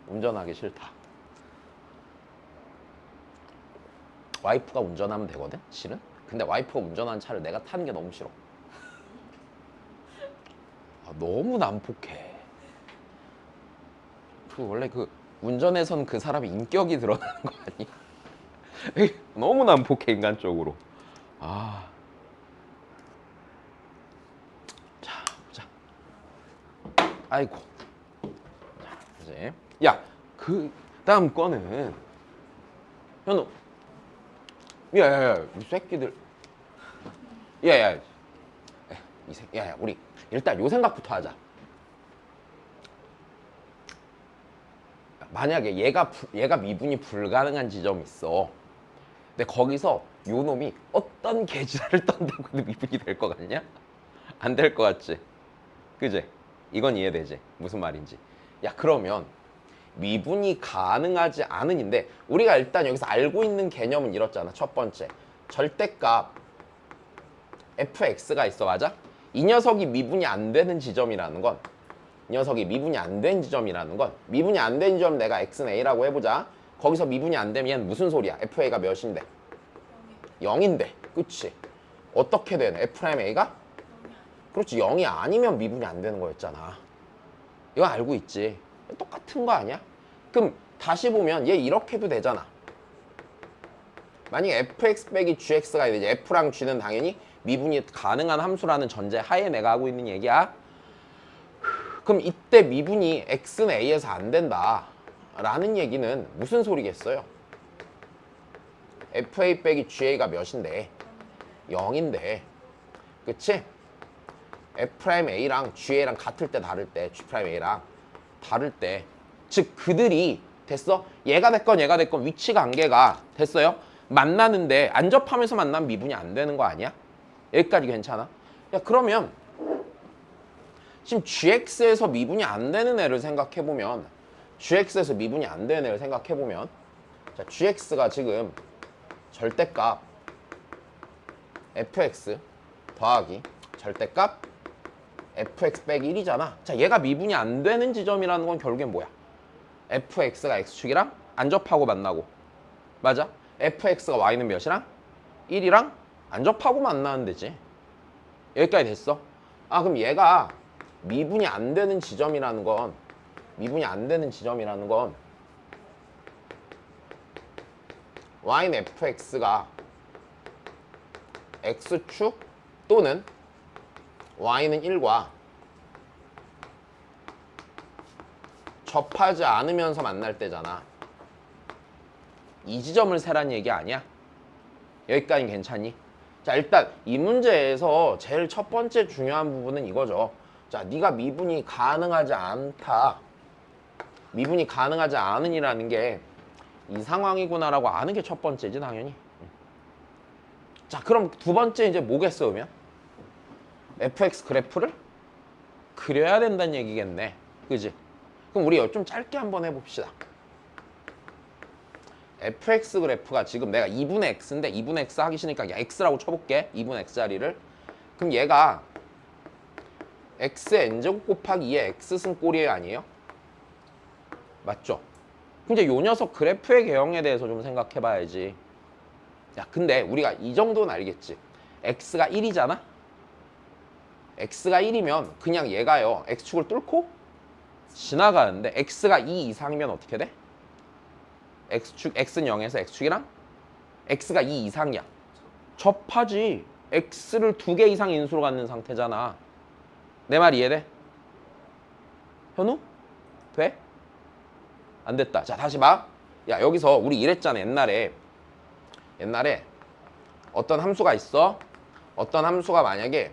운전하기 싫다. 와이프가 운전하면 되거든, 실은. 근데 와이프가 운전하는 차를 내가 타는 게 너무 싫어. 너무 난폭해. 원래 그 운전에선 그 사람의 인격이 드러나는 거 아니야? 너무 난폭해, 인간적으로. 자, 보자. 아이고. 자, 이제 야, 그 다음 거는 현우. 야야야, 이 새끼들. 야야, 야야, 우리 일단 요 생각부터 하자. 만약에 얘가 미분이 불가능한 지점이 있어. 근데 거기서 요 놈이 어떤 개지랄을 떤다고 해도 미분이 될 것 같냐? 안 될 것 같지? 그지? 이건 이해되지? 무슨 말인지. 야, 그러면 미분이 가능하지 않은인데 우리가 일단 여기서 알고 있는 개념은 이렇잖아. 첫 번째, 절대값 fx가 있어. 맞아? 이 녀석이 미분이 안 되는 지점이라는 건, 이 녀석이 미분이 안 된 지점이라는 건, 미분이 안 된 지점 내가 x는 a라고 해보자. 거기서 미분이 안 되면 얘는 무슨 소리야? fa가 몇인데? 0인데. 그치? 어떻게 되는? f'a가? 그렇지. 0이 아니면 미분이 안 되는 거였잖아. 이거 알고 있지? 똑같은 거 아니야? 그럼 다시 보면 얘 이렇게도 되잖아. 만약에 fx 빼기 gx가 되지. f랑 g는 당연히 미분이 가능한 함수라는 전제 하에 내가 하고 있는 얘기야. 그럼 이때 미분이 x는 a에서 안 된다 라는 얘기는 무슨 소리겠어요? fa 빼기 ga가 몇인데? 0인데. 그치? f'a랑 ga랑 같을 때 다를 때, g'a랑 다를 때, 즉 그들이 됐어? 얘가 됐건 위치 관계가 됐어요? 만나는데 안 접하면서 만나면 미분이 안 되는 거 아니야? 여기까지 괜찮아? 야, 그러면 지금 gx에서 미분이 안 되는 애를 생각해보면, gx에서 미분이 안 되는 애를 생각해보면, 자, gx가 지금 절대값 fx 더하기 절대값 fx 빼기 1이잖아. 자, 얘가 미분이 안 되는 지점이라는 건 결국엔 뭐야? fx가 x축이랑 안 접하고 만나고, 맞아? fx가 y는 몇이랑? 1이랑 안 접하고 만나는 데지. 여기까지 됐어. 그럼 얘가 미분이 안 되는 지점이라는 건, y는 fx가 x축 또는 y는 1과 접하지 않으면서 만날 때잖아. 이 지점을 세란 얘기 아니야? 여기까지 괜찮니? 자, 일단 이 문제에서 제일 첫 번째 중요한 부분은 이거죠. 자, 네가 미분이 가능하지 않다, 미분이 가능하지 않은이라는 게 이 상황이구나라고 아는 게 첫 번째지, 당연히. 자, 그럼 두 번째 이제 뭐겠어, 그러면? fx 그래프를 그려야 된다는 얘기겠네. 그지? 그럼 우리 좀 짧게 한번 해봅시다. fx 그래프가 지금 내가 2분의 x인데 2분의 x 하기 싫으니까 그냥 x라고 쳐볼게. 2분의 x 자리를. 그럼 얘가 x의 n제곱 곱하기 2의 x승 꼴이에요, 아니에요? 맞죠? 근데 요 녀석 그래프의 개형에 대해서 좀 생각해 봐야지. 야, 근데 우리가 이 정도는 알겠지. x가 1이잖아? x가 1이면 그냥 얘가요. x축을 뚫고 지나가는데 x가 2 이상이면 어떻게 돼? x축, x는 0에서 x축이랑 x가 2 이상이야. 접하지. x를 2개 이상 인수로 갖는 상태잖아. 내 말 이해돼? 현우? 돼? 안 됐다. 자, 다시 봐. 야, 여기서 우리 이랬잖아. 옛날에 어떤 함수가 있어. 어떤 함수가 만약에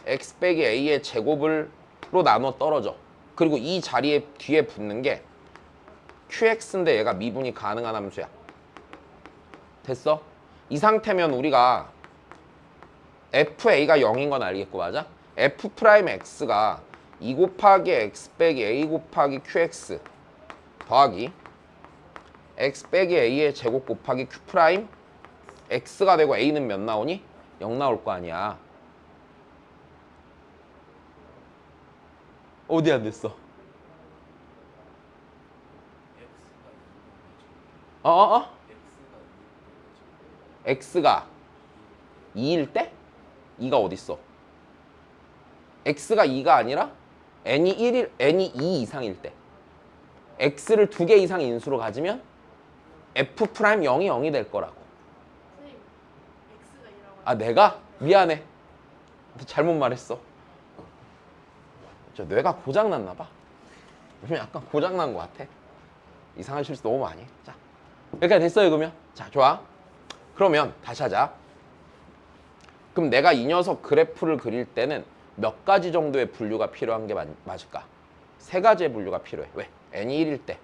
x 빼기 a의 제곱으로 나눠 떨어져. 그리고 이 자리에 뒤에 붙는 게 qx인데 얘가 미분이 가능한 함수야. 됐어? 이 상태면 우리가 fa가 0인 건 알겠고, 맞아? f'x가 2 곱하기 x 빼기 a 곱하기 qx 더하기 x 빼기 a의 제곱 곱하기 q 프라임 x가 되고 a는 몇 나오니? 0 나올 거 아니야. 어디 안 됐어? x가 2일 때? 2가 어딨어? x가 2가 아니라 n이 2 이상일 때. x를 2개 이상 인수로 가지면 f 프라임 0이 0이 될 거라고. 선생님 x가 2라고 아, 내가? 미안해. 잘못 말했어. 저 뇌가 고장났나 봐. 요즘 약간 고장난 것 같아. 이상한 실수 너무 많이 해. 자, 여기까지 됐어요, 그러면? 자, 좋아. 그러면 다시 하자. 그럼 내가 이 녀석 그래프를 그릴 때는 몇 가지 정도의 분류가 필요한 게 맞을까? 3가지의 분류가 필요해. 왜? n이 1일 때,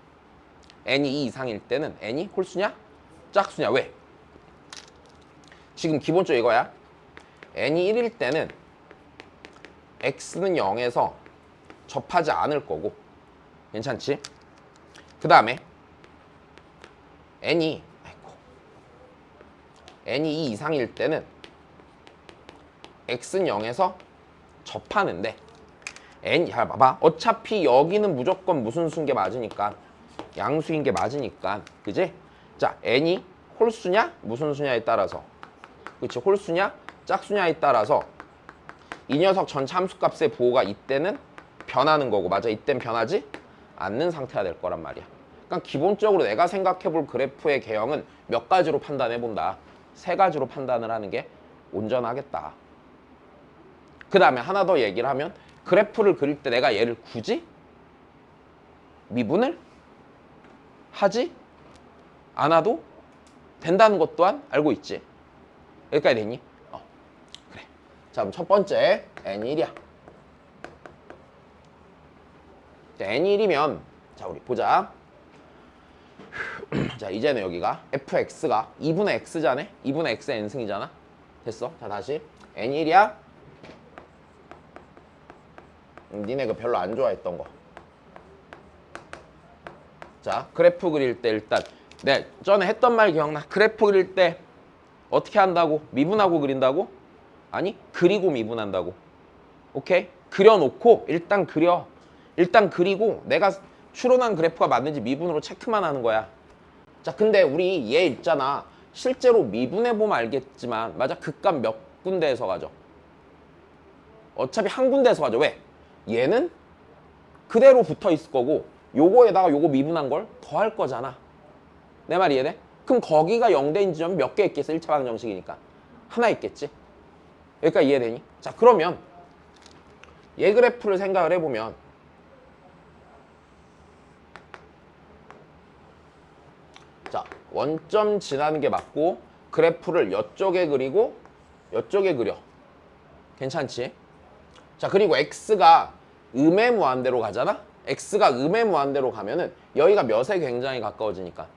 n이 2 이상일 때는 n이 홀수냐? 짝수냐? 왜? 지금 기본적으로 이거야. n이 1일 때는 x는 0에서 접하지 않을 거고, 괜찮지? 그 다음에 n이 2 이상일 때는 x는 0에서 접하는데 잘 봐봐. 어차피 여기는 무조건 무슨 수인 게 맞으니까, 양수인 게 맞으니까, 그지? 자, n이 홀수냐 무슨 수냐에 따라서, 그치? 홀수냐 짝수냐에 따라서 이 녀석 전체 함수값의 보호가 이때는 변하는 거고, 맞아? 이때는 변하지 않는 상태가 될 거란 말이야. 그러니까 기본적으로 내가 생각해 볼 그래프의 개형은 몇 가지로 판단해 본다. 3가지로 판단을 하는 게 온전하겠다. 그 다음에 하나 더 얘기를 하면, 그래프를 그릴 때 내가 얘를 굳이 미분을 하지 않아도 된다는 것 또한 알고 있지. 여기까지 됐니? 그래. 자, 그럼 첫 번째 n이 1이야. n이 1이면 자, 우리 보자. 자, 이제는 여기가 fx가 2분의 x잖아. 2분의 x의 n승이잖아. 됐어? 자, 다시 n이 1이야. 니네 그 별로 안 좋아했던 거. 자, 그래프 그릴 때 일단 네, 전에 했던 말 기억나? 그래프 그릴 때 어떻게 한다고? 미분하고 그린다고? 아니, 그리고 미분한다고. 오케이? 그려놓고 일단 그려. 일단 그리고 내가 추론한 그래프가 맞는지 미분으로 체크만 하는 거야. 자, 근데 우리 얘 있잖아. 실제로 미분해보면 알겠지만, 맞아? 극값 몇 군데에서 가죠? 어차피 한 군데에서 가죠. 왜? 얘는 그대로 붙어 있을 거고, 요거에다가 요거 미분한 걸 더할 거잖아. 내 말 이해돼? 그럼 거기가 0대인 지점이 몇 개 있겠어? 1차 방정식이니까 하나 있겠지. 여기까지 이해되니? 자, 그러면 얘 그래프를 생각을 해보면, 자, 원점 지나는 게 맞고 그래프를 이쪽에 그리고 이쪽에 그려. 괜찮지? 자, 그리고 x가 음의 무한대로 가잖아? x가 음의 무한대로 가면은 여기가 몇에 굉장히 가까워지니까,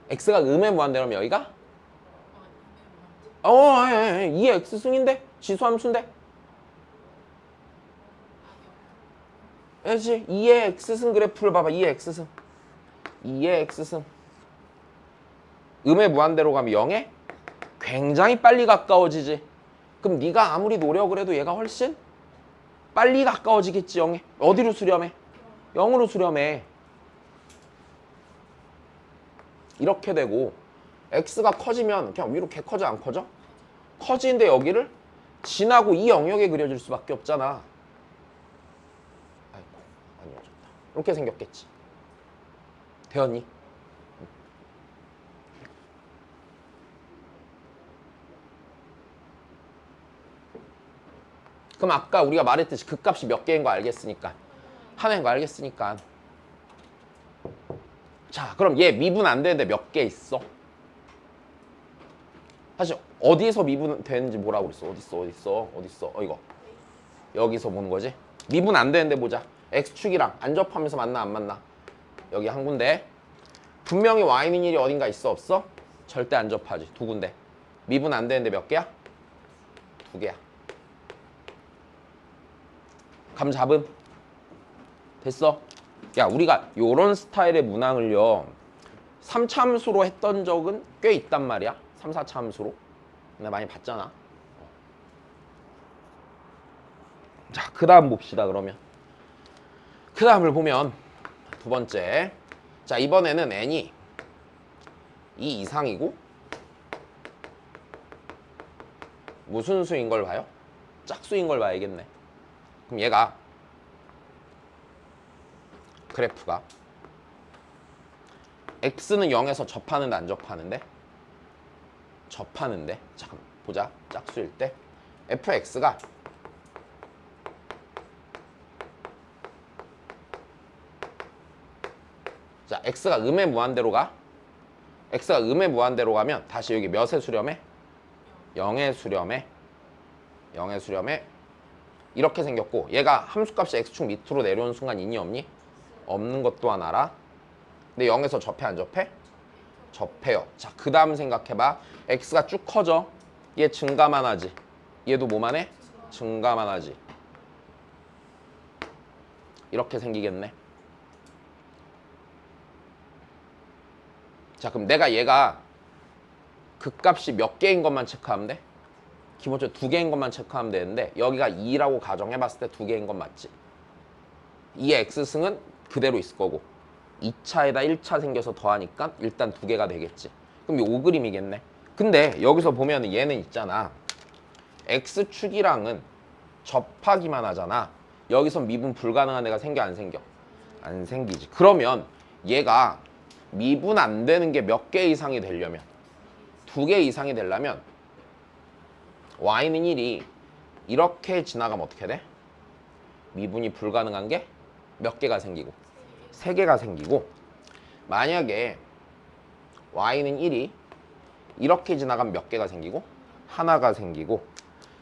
x가 음의 무한대로면 여기가 2의 x승인데? 지수함수인데? 그렇지? 2의 x승 그래프를 봐봐. 2의 x승 2의 x승 음의 무한대로 가면 0에 굉장히 빨리 가까워지지. 그럼 네가 아무리 노력을 해도 얘가 훨씬 빨리 가까워지겠지. 0에 어디로 수렴해? 0으로 수렴해. 이렇게 되고 x가 커지면 그냥 위로 개 커져 안 커져? 커지는데 여기를 지나고 이 영역에 그려질 수밖에 없잖아. 아이고 안 이어졌다. 이렇게 생겼겠지. 되었니? 그럼 아까 우리가 말했듯이 극값이 몇 개인 거 알겠으니까 하나인 거 알겠으니까 자 그럼 얘 미분 안 되는데 몇 개 있어? 사실 어디에서 미분 되는지 뭐라고 그랬어? 어딨어? 이거 여기서 보는 거지? 미분 안 되는데 보자. x축이랑 안 접하면서 만나 안 만나? 여기 한 군데. 분명히 y는 1이 어딘가 있어 없어? 절대 안 접하지. 두 군데. 미분 안 되는데 몇 개야? 두 개야. 감 잡음? 됐어? 야 우리가 요런 스타일의 문항을요 3차함수로 했던 적은 꽤 있단 말이야. 3, 4차 함수로. 근데 많이 봤잖아. 자, 그 다음 봅시다, 그러면. 그 다음을 보면, 두 번째. 자, 이번에는 n이 2 이상이고, 무슨 수인 걸 봐요? 짝수인 걸 봐야겠네. 그럼 얘가, 그래프가, x는 0에서 접하는데 안 접하는데? 접하는데. 잠깐 보자. 짝수일 때. fx가 자, x가 음의 무한대로 가. x가 음의 무한대로 가면 다시 여기 몇에 수렴해? 0에 수렴해. 0에 수렴해. 이렇게 생겼고 얘가 함수값이 x축 밑으로 내려오는 순간 있니 없니? 없는 것 또한 알아. 근데 0에서 접해 안 접해? 접해요. 자, 그 다음 생각해봐. x가 쭉 커져. 얘 증가만 하지. 얘도 뭐만 해? 증가만 하지. 이렇게 생기겠네. 자, 그럼 내가 얘가 극값이 몇 개인 것만 체크하면 돼? 기본적으로 두 개인 것만 체크하면 되는데 여기가 2라고 가정해봤을 때 두 개인 건 맞지? 이 x승은 그대로 있을 거고 2차에다 1차 생겨서 더하니까 일단 두 개가 되겠지. 그럼 요 그림이겠네. 근데 여기서 보면 얘는 있잖아. x축이랑은 접하기만 하잖아. 여기서 미분 불가능한 애가 생겨 안 생겨? 안 생기지. 그러면 얘가 미분 안 되는 게 몇 개 이상이 되려면 두 개 이상이 되려면 y는 1이 이렇게 지나가면 어떻게 돼? 미분이 불가능한 게 몇 개가 생기고 세 개가 생기고 만약에 y는 1이 이렇게 지나가면 몇 개가 생기고 하나가 생기고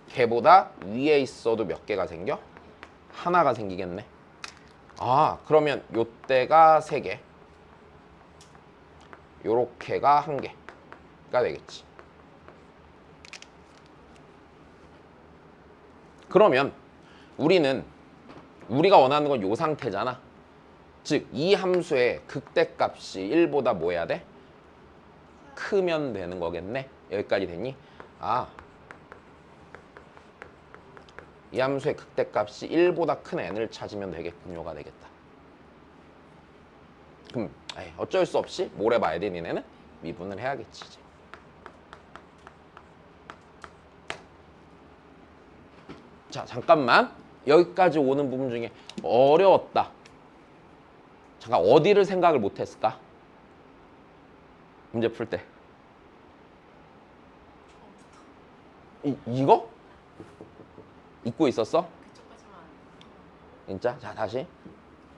걔보다 위에 있어도 몇 개가 생겨? 하나가 생기겠네. 아 그러면 요때가 3개 요렇게가 1개가 되겠지. 그러면 우리가 원하는 건 요 상태잖아. 즉 이 함수의 극대값이 1보다 뭐 해야 돼? 크면 되는 거겠네. 여기까지 됐니? 아, 이 함수의 극대값이 1보다 큰 n을 찾으면 되겠군요가 되겠다. 그럼 어쩔 수 없이 뭘 해봐야 돼 니네는? 미분을 해야겠지 이제. 자 잠깐만 여기까지 오는 부분 중에 어려웠다. 잠깐 어디를 생각을 못했을까? 문제 풀 때. 이거? 잊고 있었어? 그쪽까지만 진짜? 자 다시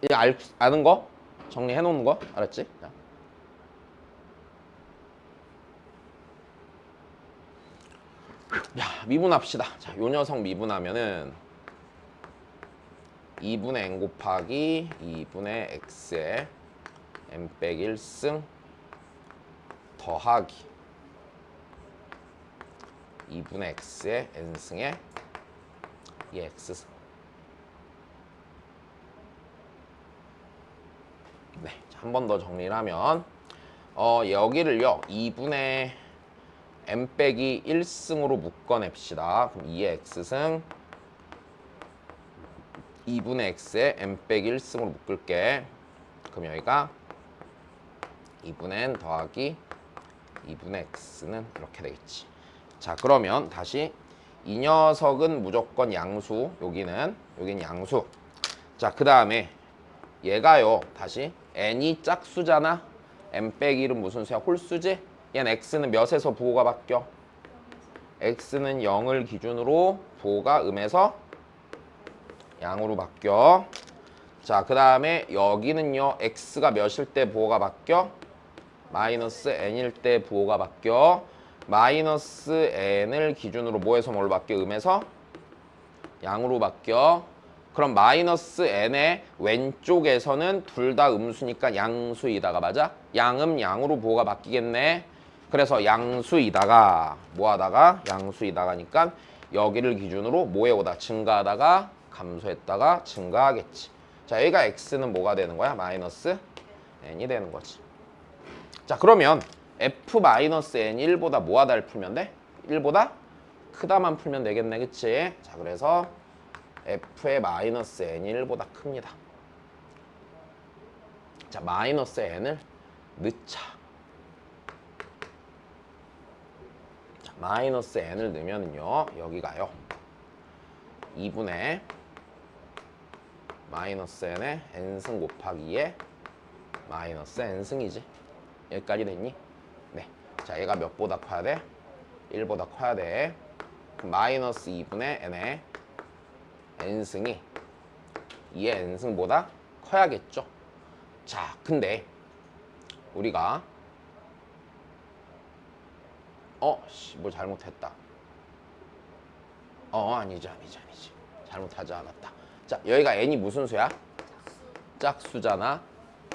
이제 아는 거 정리해 놓는 거 알았지? 자. 야 미분합시다. 자, 요 녀석 미분하면은 2분의 n 곱하기 2분의 x에 n 빼기 1승 더하기 2분의 x에 n승에 이 x승. 네, 한 번 더 정리를 하면 여기를요 2분의 n 빼기 1승으로 묶어냅시다. 그럼 2의 x승 2분의 x에 n 빼기 1승으로 묶을게. 그럼 여기가 2분의 n 더하기 2분의 x는 이렇게 되겠지. 자, 그러면 다시 이 녀석은 무조건 양수, 여기는 양수. 자, 그 다음에 얘가요, 다시 n이 짝수잖아. n 빼기 1은 무슨 수야? 홀수지? 얘는 x는 몇에서 부호가 바뀌어? x는 0을 기준으로 부호가 음에서 양으로 바뀌어. 자, 그 다음에 여기는요, x가 몇일 때 부호가 바뀌어? 마이너스 n일 때 부호가 바뀌어. 마이너스 n을 기준으로 뭐에서 뭘 바뀌어? 음에서 양으로 바뀌어. 그럼 마이너스 n의 왼쪽에서는 둘 다 음수니까 양수이다가 맞아? 양음 양으로 부호가 바뀌겠네. 그래서 양수이다가 뭐하다가 양수이다가니까 여기를 기준으로 뭐에 오다 증가하다가 감소했다가 증가하겠지. 자, 여기가 x는 뭐가 되는 거야? 마이너스 n이 되는 거지. 자, 그러면 f-n이 1보다 뭐하다를 풀면 돼? 1보다 크다만 풀면 되겠네, 그치? 자, 그래서 f의 마이너스 n이 1보다 큽니다. 자, 마이너스 n을 넣자. 자, 마이너스 n을 넣으면요, 여기가요 2분의 마이너스 n에 n승 곱하기 2에 마이너스 n승이지. 여기까지 됐니? 네. 자, 얘가 몇보다 커야 돼? 1보다 커야 돼. 그럼 마이너스 2분의 n에 n승이 2의 n승보다 커야겠죠. 자, 근데 우리가 뭐 잘못했다. 아니지. 잘못하지 않았다. 자, 여기가 n이 무슨 수야? 짝수잖아.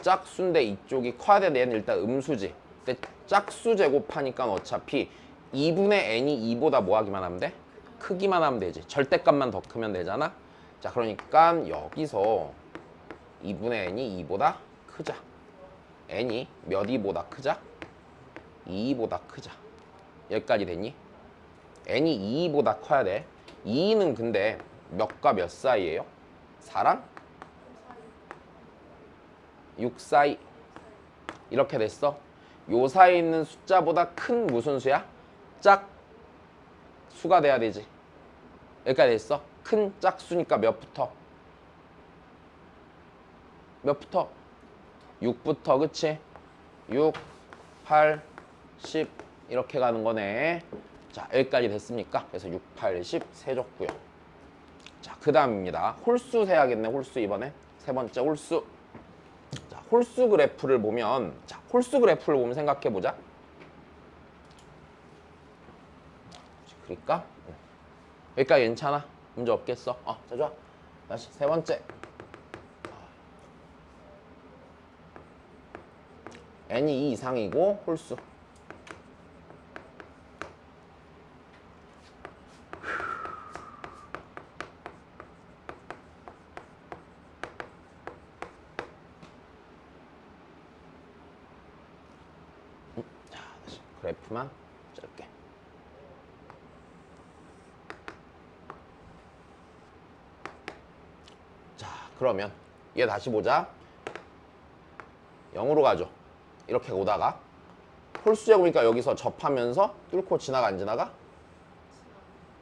짝수인데 이쪽이 커야 되는데 얘는 일단 음수지. 근데 짝수 제곱하니까 어차피 2분의 n이 2보다 뭐 하기만 하면 돼? 크기만 하면 되지. 절대값만 더 크면 되잖아. 자, 그러니까 여기서 2분의 n이 2보다 크자. n이 몇 2보다 크자? 2보다 크자. 여기까지 됐니? n이 2보다 커야 돼. 2는 근데 몇과 몇 사이예요? 4랑 6 사이. 이렇게 됐어. 요 사이에 있는 숫자보다 큰 무슨 수야? 짝수가 돼야 되지. 여기까지 됐어. 큰 짝수니까 몇부터? 6부터, 그치? 6, 8, 10 이렇게 가는 거네. 자, 여기까지 됐습니까? 그래서 6, 8, 10 세줬고요. 자, 그 다음입니다. 홀수 세야겠네. 홀수 이번에. 세 번째 홀수. 자, 홀수 그래프를 보면 생각해보자. 그러니까 여기까지 괜찮아? 문제 없겠어? 자, 좋아. 다시 세 번째. n이 2 이상이고 홀수. 자, 다시 그래프만 짧게. 자, 그러면 얘 다시 보자. 0으로 가죠. 이렇게 오다가 홀수 제곱이니까 여기서 접하면서 뚫고 지나가 안 지나가?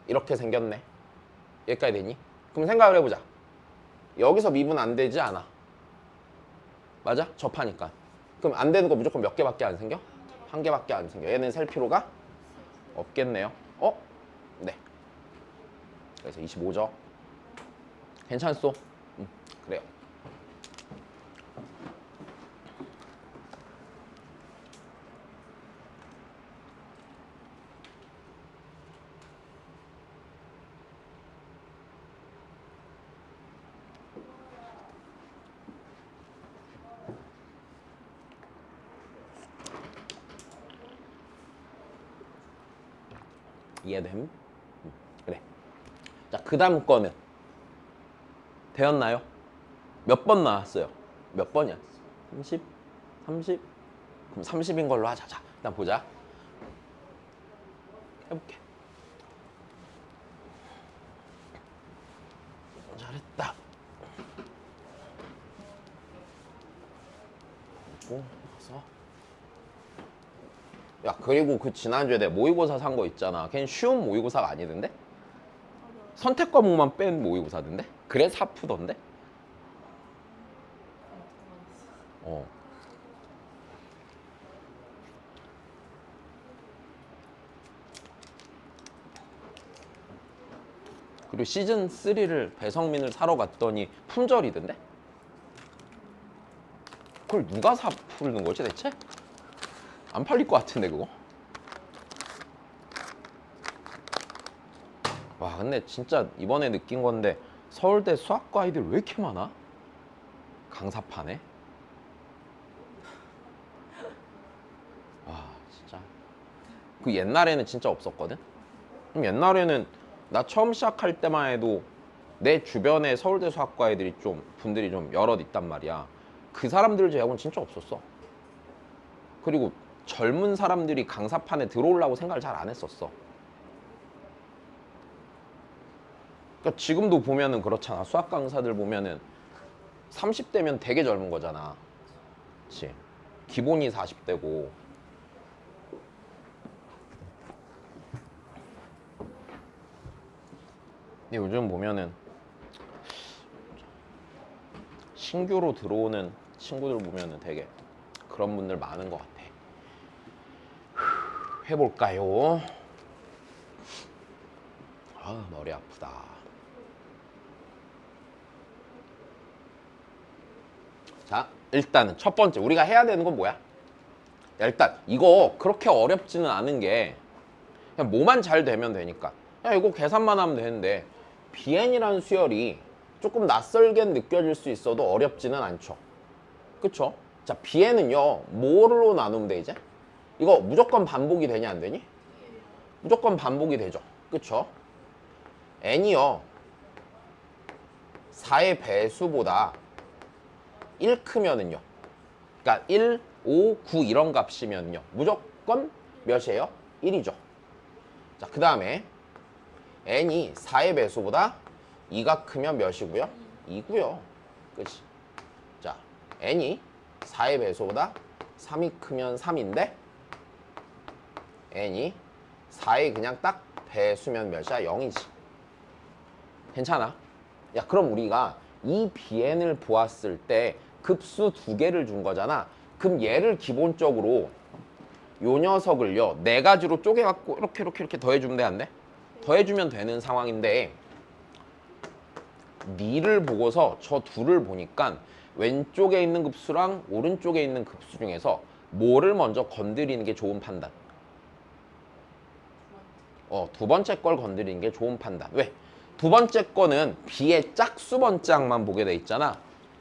이렇게 생겼네. 여기까지 되니? 그럼 생각을 해보자. 여기서 미분 안 되지 않아? 맞아? 접하니까. 그럼 안 되는 거 무조건 몇 개밖에 안 생겨? 한 개밖에 안 생겨. 얘는 셀 필요가 없겠네요. 네. 그래서 25죠. 괜찮소? 그래요. 이해됨? 그래. 자, 그 다음 거는 되었나요? 몇 번 나왔어요? 몇 번이야? 30? 30? 그럼 30인 걸로 하자. 자, 일단 보자. 해볼게. 잘했다. 고 나서 야 그리고 그 지난주에 내 모의고사 산 거 있잖아. 걔는 쉬운 모의고사가 아니던데? 선택 과목만 뺀 모의고사던데? 그래 4푸던데? 어. 그리고 시즌 3를 배성민을 사러 갔더니 품절이던데? 그걸 누가 사 풀는 거지 대체? 안 팔릴 것 같은데 그거? 와 근데 진짜 이번에 느낀 건데 서울대 수학과 아이들 왜 이렇게 많아? 강사판에? 와 진짜 그 옛날에는 진짜 없었거든? 그럼 옛날에는 나 처음 시작할 때만 해도 내 주변에 서울대 수학과 애들이 좀 분들이 좀 여럿 있단 말이야. 그 사람들 제약은 진짜 없었어. 그리고 젊은 사람들이 강사판에 들어오려고 생각을 잘 안 했었어. 그러니까 지금도 보면은 그렇잖아. 수학 강사들 보면은 30대면 되게 젊은 거잖아. 그치? 기본이 40대고. 근데 요즘 보면은 신규로 들어오는 친구들 보면은 되게 그런 분들 많은 것 같아. 해볼까요? 아 머리 아프다. 자 일단은 첫 번째 우리가 해야 되는 건 뭐야? 야, 일단 이거 그렇게 어렵지는 않은 게 그냥 뭐만 잘 되면 되니까 야 이거 계산만 하면 되는데 BN이라는 수열이 조금 낯설게 느껴질 수 있어도 어렵지는 않죠. 그쵸? 자 BN은요 뭐로 나누면 돼 이제? 이거 무조건 반복이 되냐 안 되니? 무조건 반복이 되죠. 그쵸? n이요 4의 배수보다 1 크면은요 그러니까 1, 5, 9 이런 값이면요 무조건 몇이에요? 1이죠. 자 그 다음에 n이 4의 배수보다 2가 크면 몇이고요? 2고요. 그치? 자 n이 4의 배수보다 3이 크면 3인데 n이 4의 그냥 딱 배수면 몇이야? 0이지. 괜찮아? 야 그럼 우리가 이 bn을 보았을 때 급수 두 개를 준 거잖아. 그럼 얘를 기본적으로 요 녀석을요 네 가지로 쪼개갖고 이렇게 더해주면 돼 안 돼? 더해주면 되는 상황인데 니를 보고서 저 둘을 보니까 왼쪽에 있는 급수랑 오른쪽에 있는 급수 중에서 뭐를 먼저 건드리는 게 좋은 판단? 두 번째 걸 건드리는 게 좋은 판단. 왜? 두 번째 거는 B의 짝수 번짝만 보게 돼 있잖아.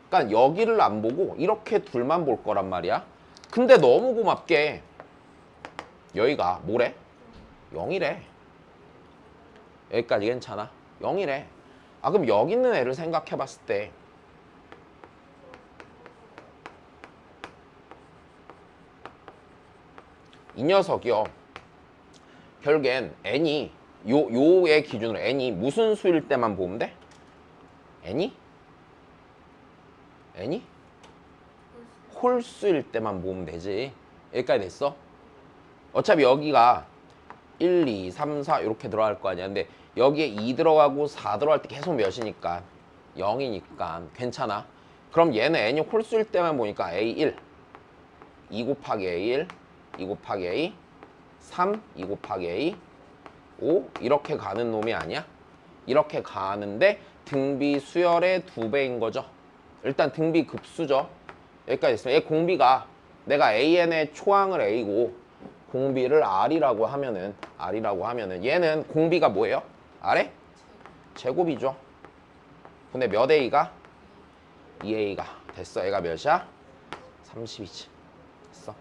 그러니까 여기를 안 보고 이렇게 둘만 볼 거란 말이야. 근데 너무 고맙게 여기가 뭐래? 0이래. 여기까지 괜찮아? 0이래. 아 그럼 여기 있는 애를 생각해 봤을 때 이 녀석이요. 결국엔 n이 요의 기준으로 n이 무슨 수일 때만 보면 돼? n이? 홀수일 때만 보면 되지. 여기까지 됐어? 어차피 여기가 1, 2, 3, 4 이렇게 들어갈 거 아니야. 근데 여기에 2 들어가고 4 들어갈 때 계속 몇이니까 0이니까 괜찮아. 그럼 얘는 n이 홀수일 때만 보니까 A1 2 곱하기 A1 2 곱하기 A 3 2 곱하기 A 5 이렇게 가는 놈이 아니야? 이렇게 가는데 등비 수열의 2배인 거죠. 일단 등비 급수죠. 여기까지 있으면 얘 공비가 내가 AN의 초항을 A고 공비를 R이라고 하면은 얘는 공비가 뭐예요? R의 제곱이죠. 근데 몇 A가? 2A가 됐어. 얘가 몇이야? 30이지. 됐어.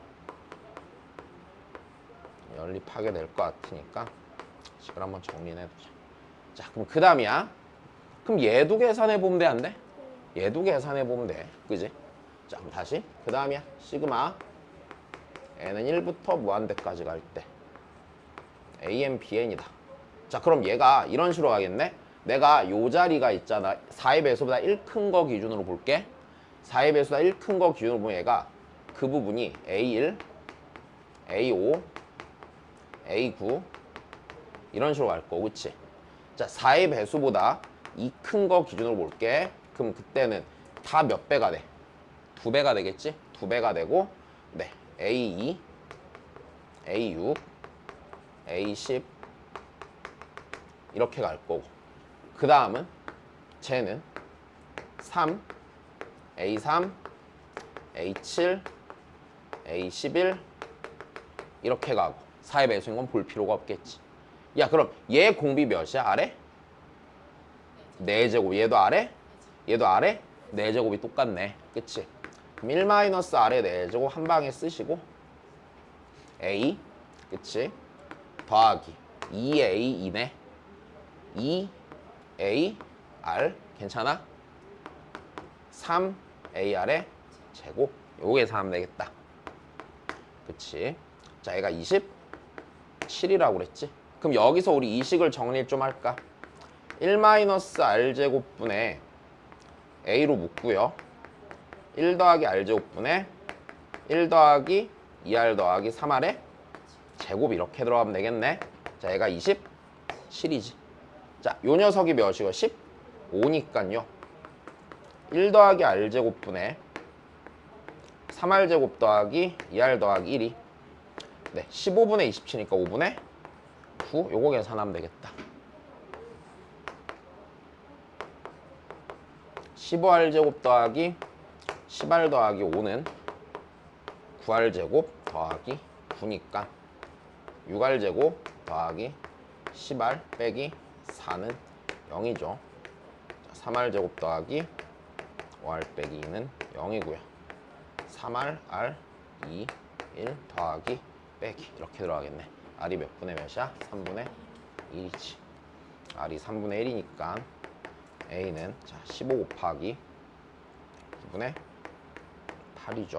연립하게 될 것 같으니까 식을 한번 정리해두자. 자 그럼 그 다음이야. 그럼 얘도 계산해보면 돼 안 돼? 얘도 계산해보면 돼. 그지? 자 그럼 다시 그 다음이야. 시그마 n은 1부터 무한대까지 갈 때 an, bn이다. 자 그럼 얘가 이런 식으로 가겠네. 내가 요 자리가 있잖아. 4의 배수보다 1 큰 거 기준으로 볼게. 4의 배수보다 1 큰 거 기준으로 보면 얘가 그 부분이 A1, A5, A9 이런 식으로 갈 거고, 그치? 자, 4의 배수보다 이 큰 거 기준으로 볼게. 그럼 그때는 다 몇 배가 돼? 2배가 되겠지? 2배가 되고, 네, A2, A6, A10 이렇게 갈 거고, 그 다음은 쟤는 3, A3, A7, A11 이렇게 가고 4의 배수인 건 볼 필요가 없겠지. 야, 그럼 얘 공비 몇이야? 아래? 4제곱. 얘도 아래? 얘도 아래? 4제곱이 똑같네. 그치? 그럼 1 마이너스 아래 4제곱 한 방에 쓰시고 A, 그치? 더하기 2A2네. 2A R 괜찮아? 3A R의 제곱. 요게서 하면 되겠다. 그치? 자, 얘가 27이라고 그랬지? 그럼 여기서 우리 이 식을 정리를 좀 할까? 1 마이너스 R제곱분의 A로 묶고요. 1 더하기 R제곱분의 1 더하기 2R 더하기 3R의 제곱 이렇게 들어가면 되겠네. 자, 얘가 27이지. 자, 요 녀석이 몇이고 15니까요. 1 더하기 R제곱분의 3R제곱 더하기 2R 더하기 1이 네, 15분의 27이니까 5분의 9 요거 계산하면 되겠다. 15R제곱 더하기 10R 더하기 5는 9R제곱 더하기 9니까 6R제곱 더하기 10R 빼기 4는 0이죠. 3R제곱 더하기 5R 빼기 2는 0이고요. 3R, R, 2, 1 더하기 빼기 이렇게 들어가겠네. R이 몇 분의 몇이야? 3분의 1이지. R이 3분의 1이니까 A는 자 15 곱하기 2분의 8이죠.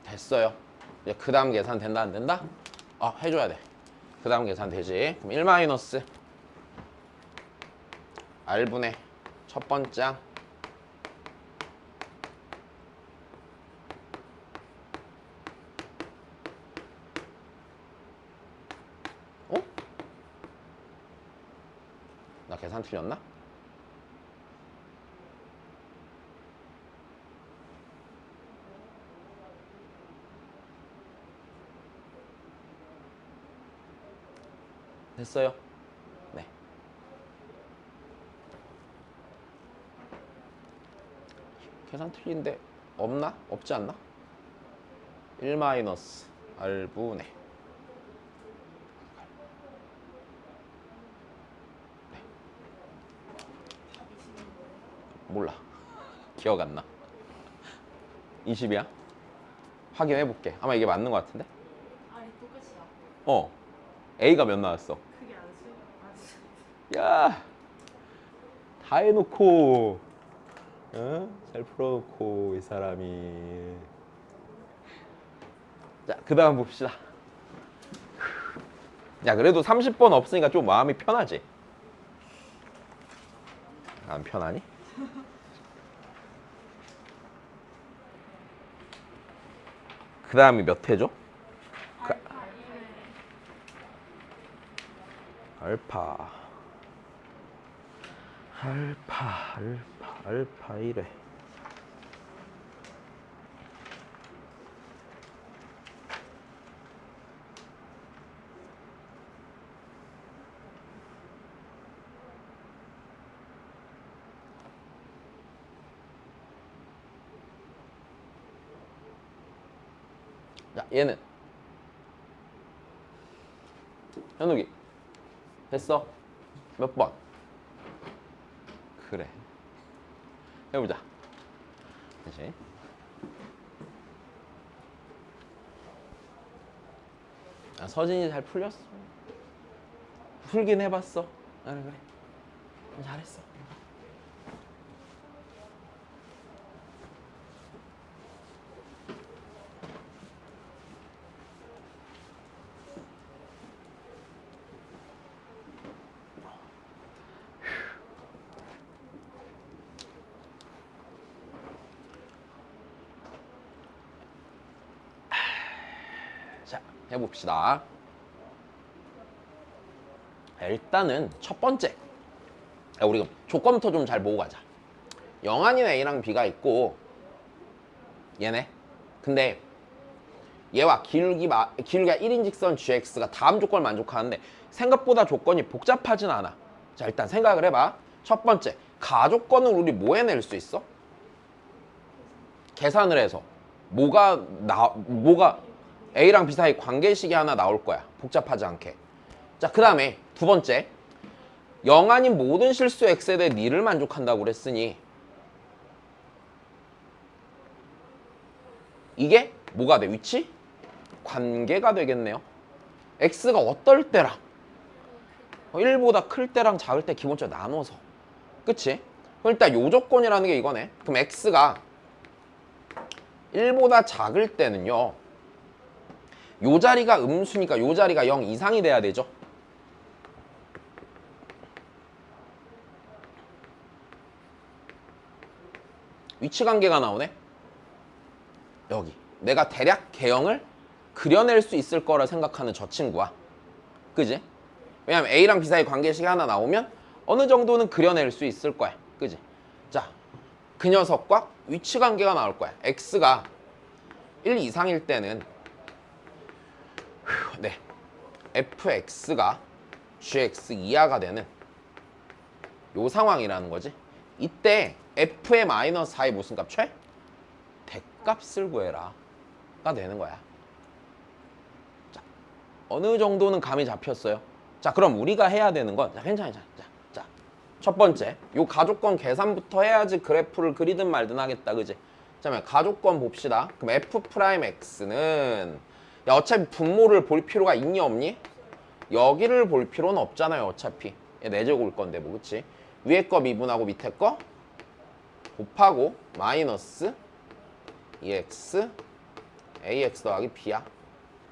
됐어요. 이제 그 다음 계산 된다 안 된다? 해줘야 돼. 그 다음 계산 되지. 그럼 1 마이너스 R분의 첫 번째 항 나 계산 틀렸나? 됐어요. 네. 계산 틀린데 없나? 없지 않나? 1 마이너스 R분의 몰라. 기억 안 나. 20이야? 확인해 볼게. 아마 이게 맞는 것 같은데? 아니 똑같이야. A가 몇 나왔어? 그게 안 쓰. 야, 다 해놓고, 잘 풀어놓고 이 사람이. 자, 그 다음 봅시다. 야, 그래도 30번 없으니까 좀 마음이 편하지? 안 편하니? 그 다음이 몇 회죠? 알파 1회. 자, 얘는 현욱이 됐어? 몇 번? 그래, 해보자. 다시. 서진이 잘 풀렸어. 풀긴 해봤어. 그래. 잘했어. 해봅시다. 일단은 첫 번째, 우리 조건부터 좀 잘 보고 가자. 영한인 A랑 B가 있고 얘네. 근데 얘와 기울기가 1인직선 GX가 다음 조건을 만족하는데 생각보다 조건이 복잡하진 않아. 자, 일단 생각을 해봐. 첫 번째, 가조건을 우리 뭐 해낼 수 있어? 계산을 해서 뭐가 A랑 B 사이 관계식이 하나 나올 거야. 복잡하지 않게. 자, 그 다음에 두 번째, 영한인 모든 실수 X에 대해 니를 만족한다고 그랬으니 이게 뭐가 돼? 위치? 관계가 되겠네요. X가 어떨 때랑 1보다 클 때랑 작을 때 기본적으로 나눠서. 그치? 그럼 일단 요 조건이라는 게 이거네. 그럼 X가 1보다 작을 때는요, 요 자리가 음수니까 요 자리가 0 이상이 돼야 되죠. 위치 관계가 나오네. 여기 내가 대략 개형을 그려낼 수 있을 거라 생각하는 저 친구야. 그지? 왜냐면 A랑 B 사이 관계식이 하나 나오면 어느 정도는 그려낼 수 있을 거야. 그지? 자, 그 녀석과 위치 관계가 나올 거야. X가 1 이상일 때는 네, fx가 gx 이하가 되는 요 상황이라는 거지. 이때 f의 마이너스 4이 무슨 값? 최? 대값을 구해라 가 되는 거야. 자, 어느 정도는 감이 잡혔어요. 자, 그럼 우리가 해야 되는 건, 자, 괜찮아. 자, 첫 번째, 요 가조건 계산부터 해야지 그래프를 그리든 말든 하겠다. 그지? 자, 가조건 봅시다. 그럼 f'x는, 야, 어차피 분모를 볼 필요가 있니 없니? 여기를 볼 필요는 없잖아요. 어차피 얘 내제곱일 건데 뭐. 그치? 위에 거 미분하고 밑에 거 곱하고 마이너스 2x ax 더하기 b야.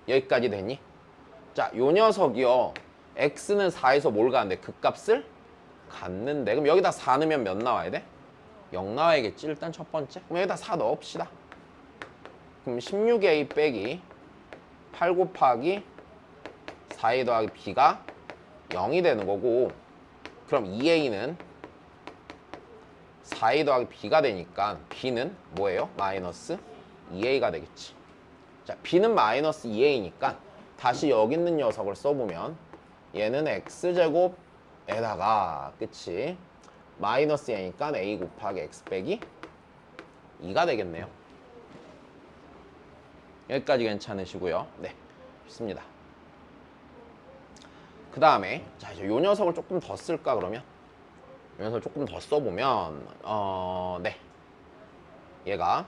여기까지 됐니? 자, 요 녀석이요, x는 4에서 뭘 가는데? 극값을 갖는데, 그럼 여기다 4 넣으면 몇 나와야 돼? 0 나와야겠지. 일단 첫 번째. 그럼 여기다 4 넣읍시다. 그럼 16a 빼기 8 곱하기 4a 더하기 b가 0이 되는 거고, 그럼 2a는 4a 더하기 b가 되니까 b는 뭐예요? 마이너스 2a가 되겠지. 자, b는 마이너스 2a니까 다시 여기 있는 녀석을 써보면 얘는 x제곱에다가, 그치? 마이너스 a니까 a 곱하기 x 빼기 2가 되겠네요. 여기까지 괜찮으시고요. 네, 좋습니다. 그 다음에, 자, 이제 요 녀석을 조금 더 쓸까 그러면? 요 녀석을 조금 더 써보면, 네, 얘가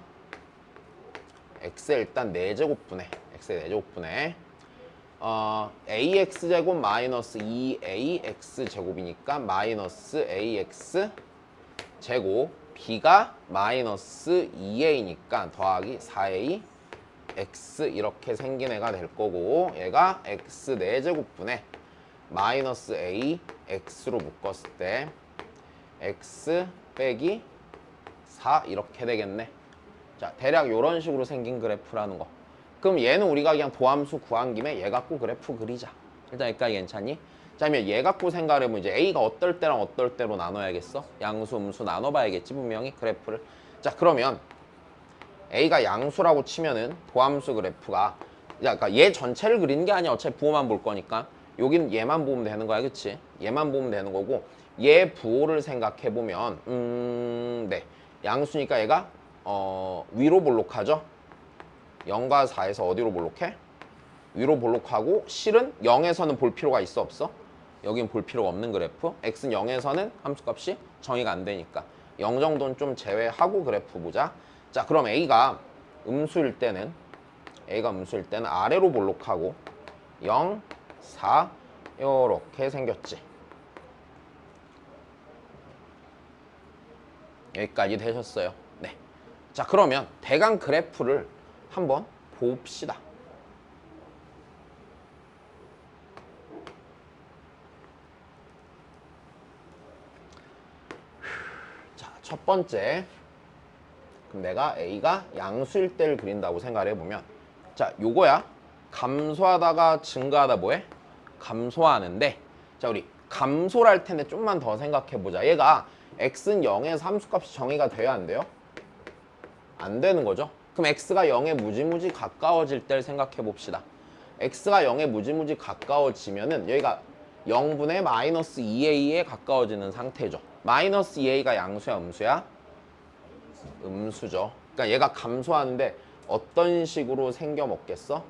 x에 일단 4제곱분해, x에 4제곱분해, ax제곱 마이너스 2ax제곱이니까 마이너스 ax 제곱, b가 마이너스 2a니까 더하기 4a x 이렇게 생긴 애가 될 거고, 얘가 x 4제곱분에 마이너스 a x로 묶었을 때 x 빼기 4 이렇게 되겠네. 자, 대략 이런 식으로 생긴 그래프라는 거. 그럼 얘는 우리가 그냥 도함수 구한 김에 얘 갖고 그래프 그리자. 일단 여기까지 괜찮니? 자, 그러면 얘 갖고 생각을 해보면 이제 a가 어떨 때랑 어떨 때로 나눠야겠어? 양수, 음수 나눠봐야겠지, 분명히 그래프를. 자, 그러면 a가 양수라고 치면은 도함수 그래프가, 그러니까 얘 전체를 그리는 게 아니야. 어차피 부호만 볼 거니까. 여긴 얘만 보면 되는 거야. 그치? 얘만 보면 되는 거고, 얘 부호를 생각해 보면 네, 양수니까 얘가 위로 볼록하죠? 0과 4에서 어디로 볼록해? 위로 볼록하고, 실은 0에서는 볼 필요가 있어 없어? 여긴 볼 필요가 없는 그래프. x는 0에서는 함수값이 정의가 안 되니까 0 정도는 좀 제외하고 그래프 보자. 자, 그럼 a가 음수일 때는 아래로 볼록하고 0, 4 이렇게 생겼지. 여기까지 되셨어요. 네. 자, 그러면 대강 그래프를 한번 봅시다. 자, 첫 번째, 그럼 내가 a가 양수일 때를 그린다고 생각을 해보면, 자, 요거야. 감소하다가 증가하다 뭐해? 감소하는데 자 우리 감소를 할 텐데 좀만 더 생각해 보자. 얘가 x는 0에서 함수값이 정의가 돼야 안 돼요? 안 되는 거죠. 그럼 x가 0에 무지무지 가까워질 때를 생각해 봅시다. x가 0에 무지무지 가까워지면은 여기가 0분의 마이너스 2a에 가까워지는 상태죠. 마이너스 2a가 양수야 음수야? 음수죠. 그러니까 얘가 감소하는데 어떤 식으로 생겨 먹겠어?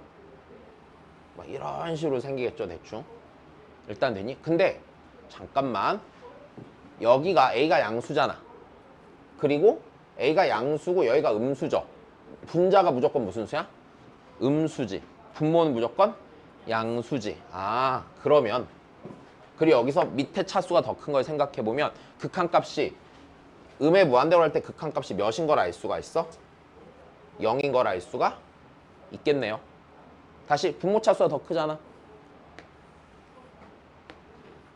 막 이런 식으로 생기겠죠 대충. 일단 되니? 근데 잠깐만 여기가 a가 양수잖아. 그리고 a가 양수고 여기가 음수죠. 분자가 무조건 무슨 수야? 음수지. 분모는 무조건 양수지. 아 그러면 그리고 여기서 밑에 차수가 더 큰 걸 생각해보면 극한값이 음의 무한대로 할 때 극한값이 몇인 걸 알 수가 있어? 0인 걸 알 수가 있겠네요. 다시 분모 차수가 더 크잖아.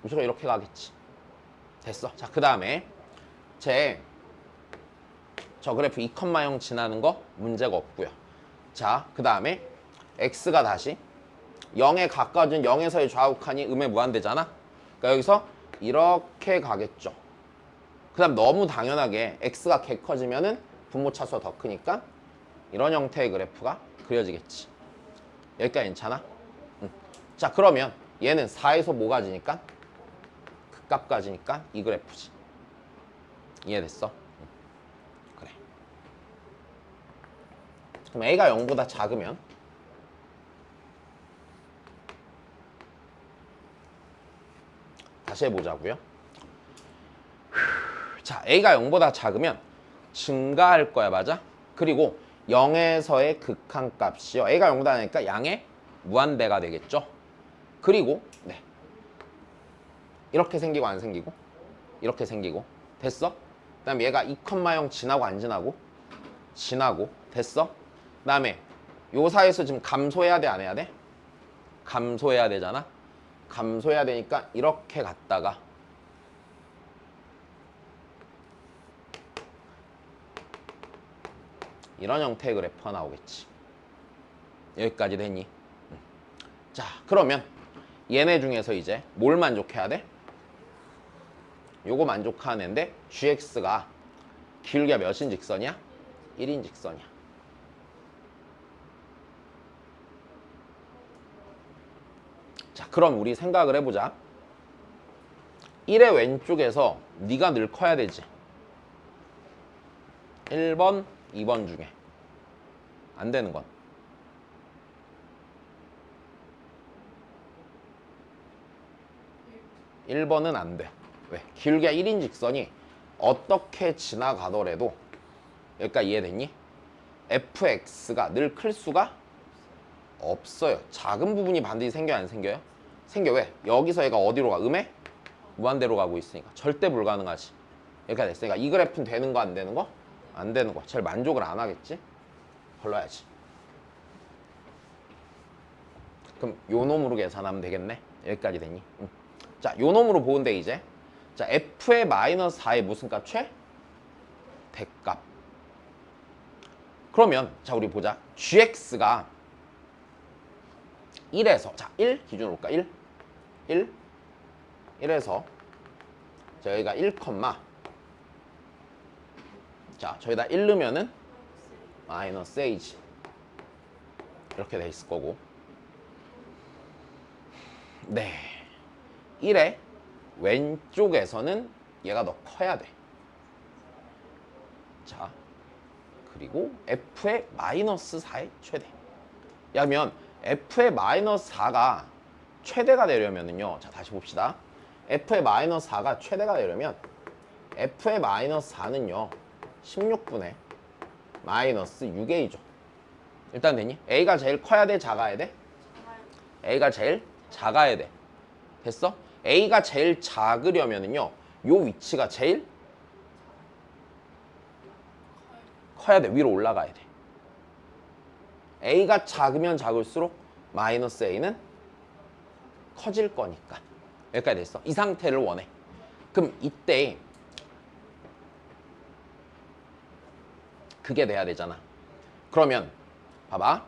무조건 이렇게 가겠지. 됐어. 자, 그 다음에 저 그래프 2,0 지나는 거 문제가 없고요. 자, 그 다음에 x가 다시 0에 가까워진 0에서의 좌우칸이 음의 무한대잖아. 그러니까 여기서 이렇게 가겠죠. 그 다음 너무 당연하게 x가 개 커지면은 분모 차수가 더 크니까 이런 형태의 그래프가 그려지겠지. 여기까지 괜찮아? 응. 자 그러면 얘는 4에서 뭐가 지니까? 극값 가지니까 이 그래프지. 이해됐어? 응. 그래. 그럼 a가 0보다 작으면 다시 해보자고요. 자, a가 0보다 작으면 증가할 거야, 맞아? 그리고 0에서의 극한값이요. a가 0보다 하니까 양의 무한대가 되겠죠. 그리고 네. 이렇게 생기고 안 생기고 이렇게 생기고 됐어? 그 다음에 얘가 2,0 지나고 안 지나고 지나고 됐어? 그 다음에 요 사이에서 지금 감소해야 돼 안 해야 돼? 감소해야 되잖아. 감소해야 되니까 이렇게 갔다가 이런 형태의 그래프가 나오겠지. 여기까지 됐니? 자 그러면 얘네 중에서 이제 뭘 만족해야 돼? 요거 만족하는데 gx가 길게 몇인 직선이야? 1인 직선이야. 자 그럼 우리 생각을 해보자. 1의 왼쪽에서 네가 늘 커야 되지. 1번, 2번 중에 안 되는 건 1번은 안 돼. 왜? 길게 1인 직선이 어떻게 지나가더라도 여기까지 이해됐니? fx가 늘 클 수가 없어요. 작은 부분이 반드시 생겨요 안 생겨요? 생겨. 왜? 여기서 얘가 어디로 가? 음의 무한대로 가고 있으니까 절대 불가능하지. 여기까지 됐으니까 이 그래프는 되는 거 안 되는 거? 안 되는 거. 제일 만족을 안 하겠지? 걸러야지. 그럼 요 놈으로 계산하면 되겠네. 여기까지 됐니? 응. 자, 요 놈으로 보는데 이제 자 f의 마이너스 4의 무슨 값? 대값. 그러면 자 우리 보자. gx가 1에서 자 1 기준으로 볼까? 1 1에서 자 여기가 1, 자 저기다 1 넣으면은 마이너스 a지. 이렇게 돼 있을 거고. 네. 1의 왼쪽에서는 얘가 더 커야 돼. 자, 그리고 f의 마이너스 4의 최대. 야면 f의 마이너스 4가 최대가 되려면은요. 자, 다시 봅시다. f의 마이너스 4가 최대가 되려면 f의 마이너스 4는요. 16분의 마이너스 6a죠. 일단 되니? a가 제일 커야 돼, 작아야 돼? a가 제일 작아야 돼. 됐어? a가 제일 작으려면은요. 요 위치가 제일 커야 돼. 위로 올라가야 돼. a가 작으면 작을수록 마이너스 a는 커질 거니까. 여기까지 됐어. 이 상태를 원해. 그럼 이때 그게 돼야 되잖아. 그러면 봐봐.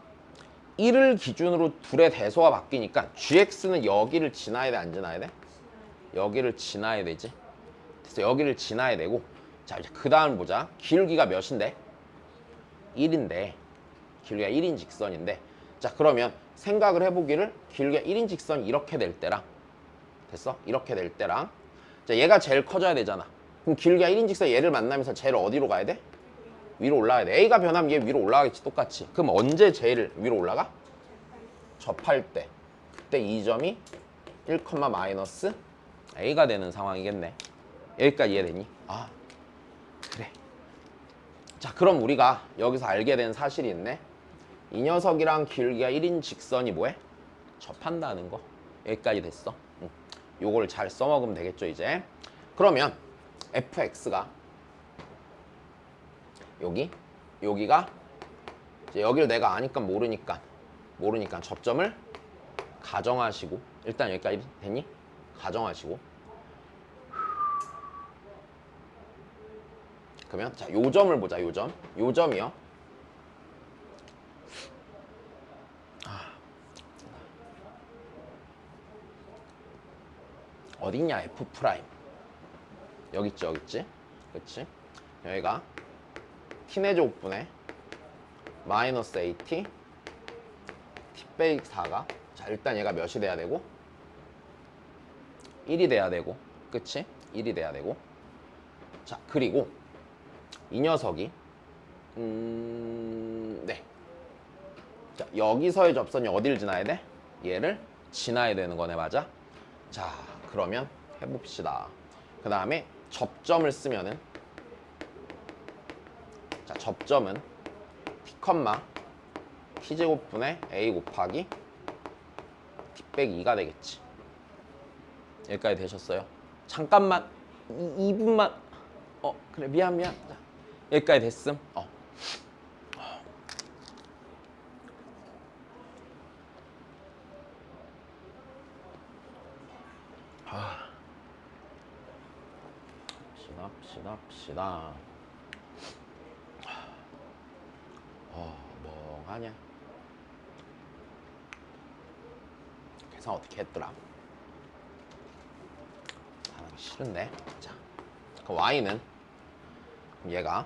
1을 기준으로 둘의 대소가 바뀌니까 gx는 여기를 지나야 돼, 안 지나야 돼? 여기를 지나야 되지. 그래서 여기를 지나야 되고, 자 이제 그 다음 보자. 기울기가 몇인데? 1인데 기울기가 1인 직선인데, 자 그러면 생각을 해보기를 기울기가 1인 직선이 이렇게 될 때랑, 됐어? 이렇게 될 때랑, 자 얘가 제일 커져야 되잖아. 그럼 기울기가 1인 직선 얘를 만나면서 제일 어디로 가야 돼? 위로 올라가야 돼. A가 변하면 얘 위로 올라가겠지, 똑같이. 그럼 언제 제일 위로 올라가? 접할 때. 그때 이 점이 1, 마이너스 A가 되는 상황이겠네. 여기까지 이해되니? 아, 그래. 자, 그럼 우리가 여기서 알게 된 사실이 있네. 이 녀석이랑 기울기가 1인 직선이 뭐해? 접한다는 거. 여기까지 됐어. 요걸 잘 써먹으면 되겠죠, 이제. 그러면 fx가 여기가 이제 여기를 내가 아니까 모르니까 접점을 가정하시고, 일단 여기까지 됐니? 가정하시고, 그러면 자, 요 점을 보자. 요 점이요. 어딨냐, f 프라임. 여기 있지. 그치? 여기가 t내 제곱분의 마이너스 at t 빼기 4가, 자 일단 얘가 몇이 돼야 되고 1이 돼야 되고, 그치? 1이 돼야 되고, 자 그리고 이 녀석이 네, 자 여기서의 접선이 어디를 지나야 돼? 얘를 지나야 되는 거네, 맞아? 자 그러면 해봅시다. 그 다음에 접점을 쓰면은, 자 접점은 t, t제곱분의 a 곱하기 t 빼기 2가 되겠지. 여기까지 되셨어요? 잠깐만 2분만. 그래, 미안. 자, 여기까지 됐음. 합시다. 멍하냐? 계산 어떻게 했더라? 하기 싫은데. 자, 그 y는 얘가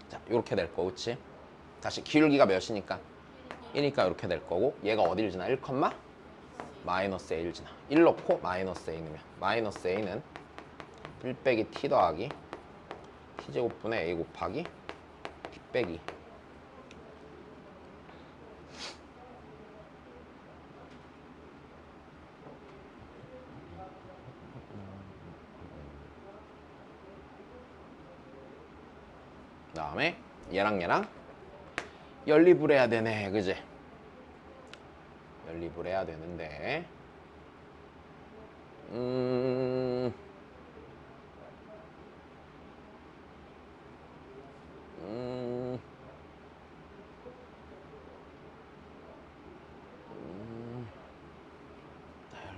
자 이렇게 될 거, 그치? 다시 기울기가 몇이니까 1이니까 이렇게 될 거고, 얘가 어디를 지나? 1, 마이너스 a를 지나. 1 넣고 마이너스 a 넣으면 마이너스 a는 1 빼기 t 더하기 t제곱분의 a 곱하기 t 빼기. 그 다음에 얘랑 연립을 해야 되네, 그지? 연립을 해야 되는데,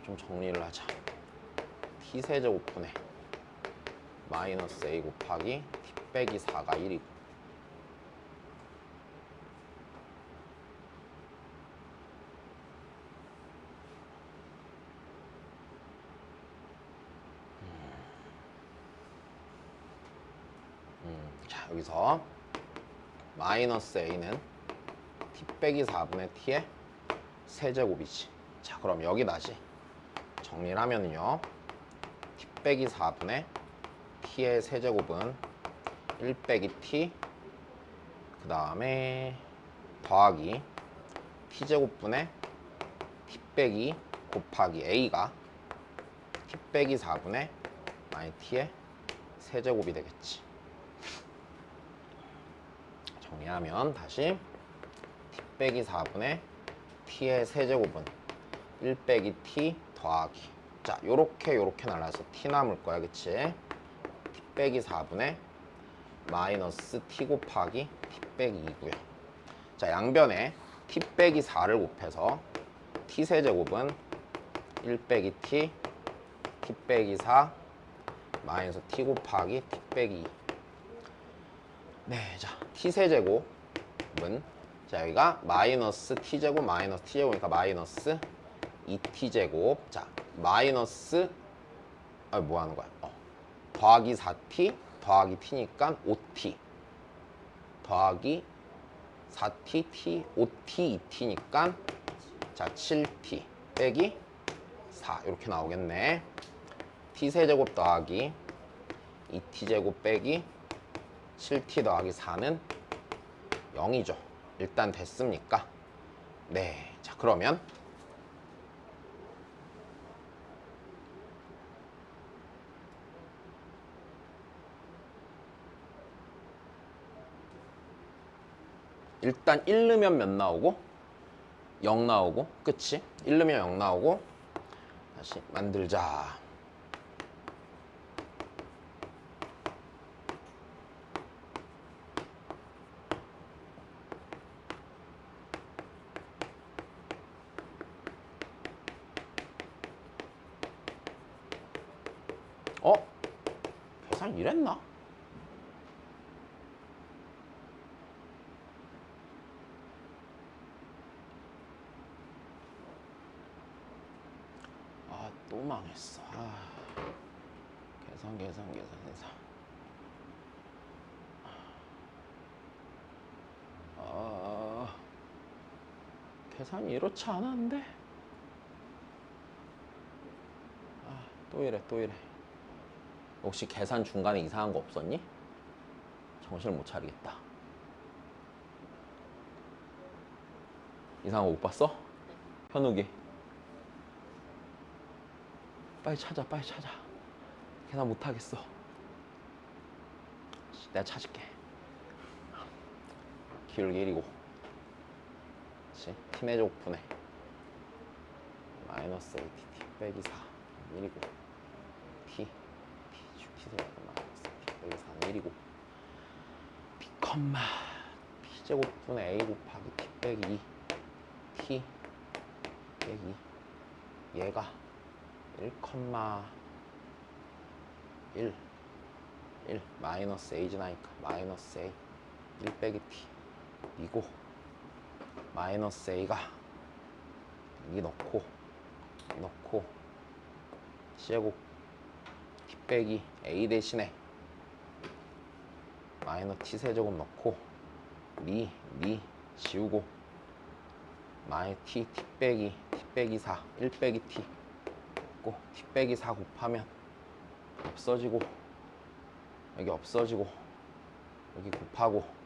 좀 정리를 하자. t세제곱분의 마이너스 a 곱하기 t 빼기 4가 1이고, 자 여기서 마이너스 a는 t 빼기 4분의 t의 세제곱이지. 자 그럼 여기 다시 정리를 하면요, t 빼기 4분의 t의 세제곱은 1 빼기 t, 그 다음에 더하기 t제곱분의 t 빼기 곱하기 a가 t 빼기 4분의 마이 t의 세제곱이 되겠지. 정리하면 다시 t 빼기 4분의 t의 세제곱은 1 빼기 t 더하기, 자 요렇게 날라서 t 남을 거야, 그치? t 빼기 4분의 마이너스 t 곱하기 t 빼기 2고요. 자 양변에 t 빼기 4를 곱해서 t 세제곱은 1 빼기 t, t 빼기 4 마이너스 t 곱하기 t 빼기 2. 네, 자, t세제곱은 자, 여기가 마이너스 t제곱 마이너스 t제곱이니까 마이너스 2t제곱. 자, 마이너스 뭐 하는 거야? 더하기 4t 더하기 t니까 5t 더하기 4t t 5t 2t니까 자 7t 빼기 4 이렇게 나오겠네. t세제곱 더하기 2t제곱 빼기 7t 더하기 4는 0이죠. 일단 됐습니까? 네, 자 그러면 일단 1 넣으면 몇 나오고? 0 나오고, 그치? 1 넣으면 0 나오고, 다시 만들자. 계산 이랬나? 또 망했어. 계산. 계산이 이렇지 않았는데. 또 이래. 혹시 계산 중간에 이상한 거 없었니? 정신을 못 차리겠다. 이상한 거 못 봤어? 현욱이. 빨리 찾아. 계산 못 하겠어. 내가 찾을게. 기울기 1이고. 그렇지? t의 제곱분에 마이너스 8t 빼기 4 1이고 t 세제곱 마이너스 t 빼기 4는 1이고 b, b제곱분의 a 곱하기 t 빼기 2 t 빼기 얘가 1, 1 마이너스 a지 나니까 마이너스 a 1 빼기 t 이고 마이너스 a가 이 넣고 t제곱 t 빼기 a 대신에 마이너스 t 세제곱 넣고 미 지우고 마이너스 t 빼기 4 1 빼기 t 고 t 빼기 4 곱하면 없어지고 여기 없어지고 여기 곱하고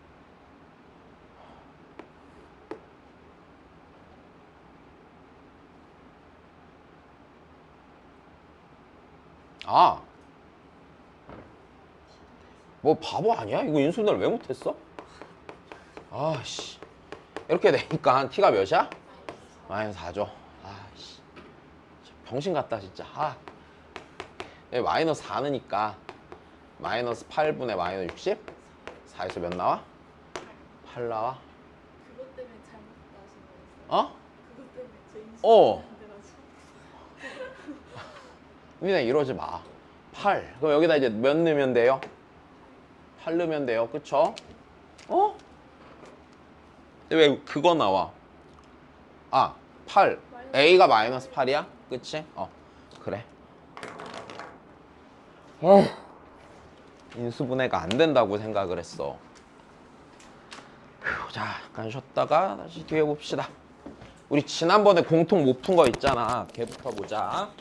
뭐 바보 아니야? 이거 인수분해를 왜 못했어? 이렇게 되니까 t가 몇이야? 마이너스 4죠. 병신 같다 진짜. 여기 마이너스 4느니까 마이너스 8분의 마이너스 60? 4에서 몇 나와? 8 나와? 그것 때문에 잘못했다 하신 거였어요? 그것 때문에 제 인식 안 돼가지고. 그냥 이러지 마. 8. 그럼 여기다 이제 몇 넣으면 돼요? 8 넣으면 돼요. 그쵸? 근데 왜 그거 나와? 8. A가 마이너스 8이야? 그치? 그래. 인수분해가 안 된다고 생각을 했어. 자, 잠깐 쉬었다가 다시 뒤에 봅시다. 우리 지난번에 공통 못 푼 거 있잖아. 걔부터 보자.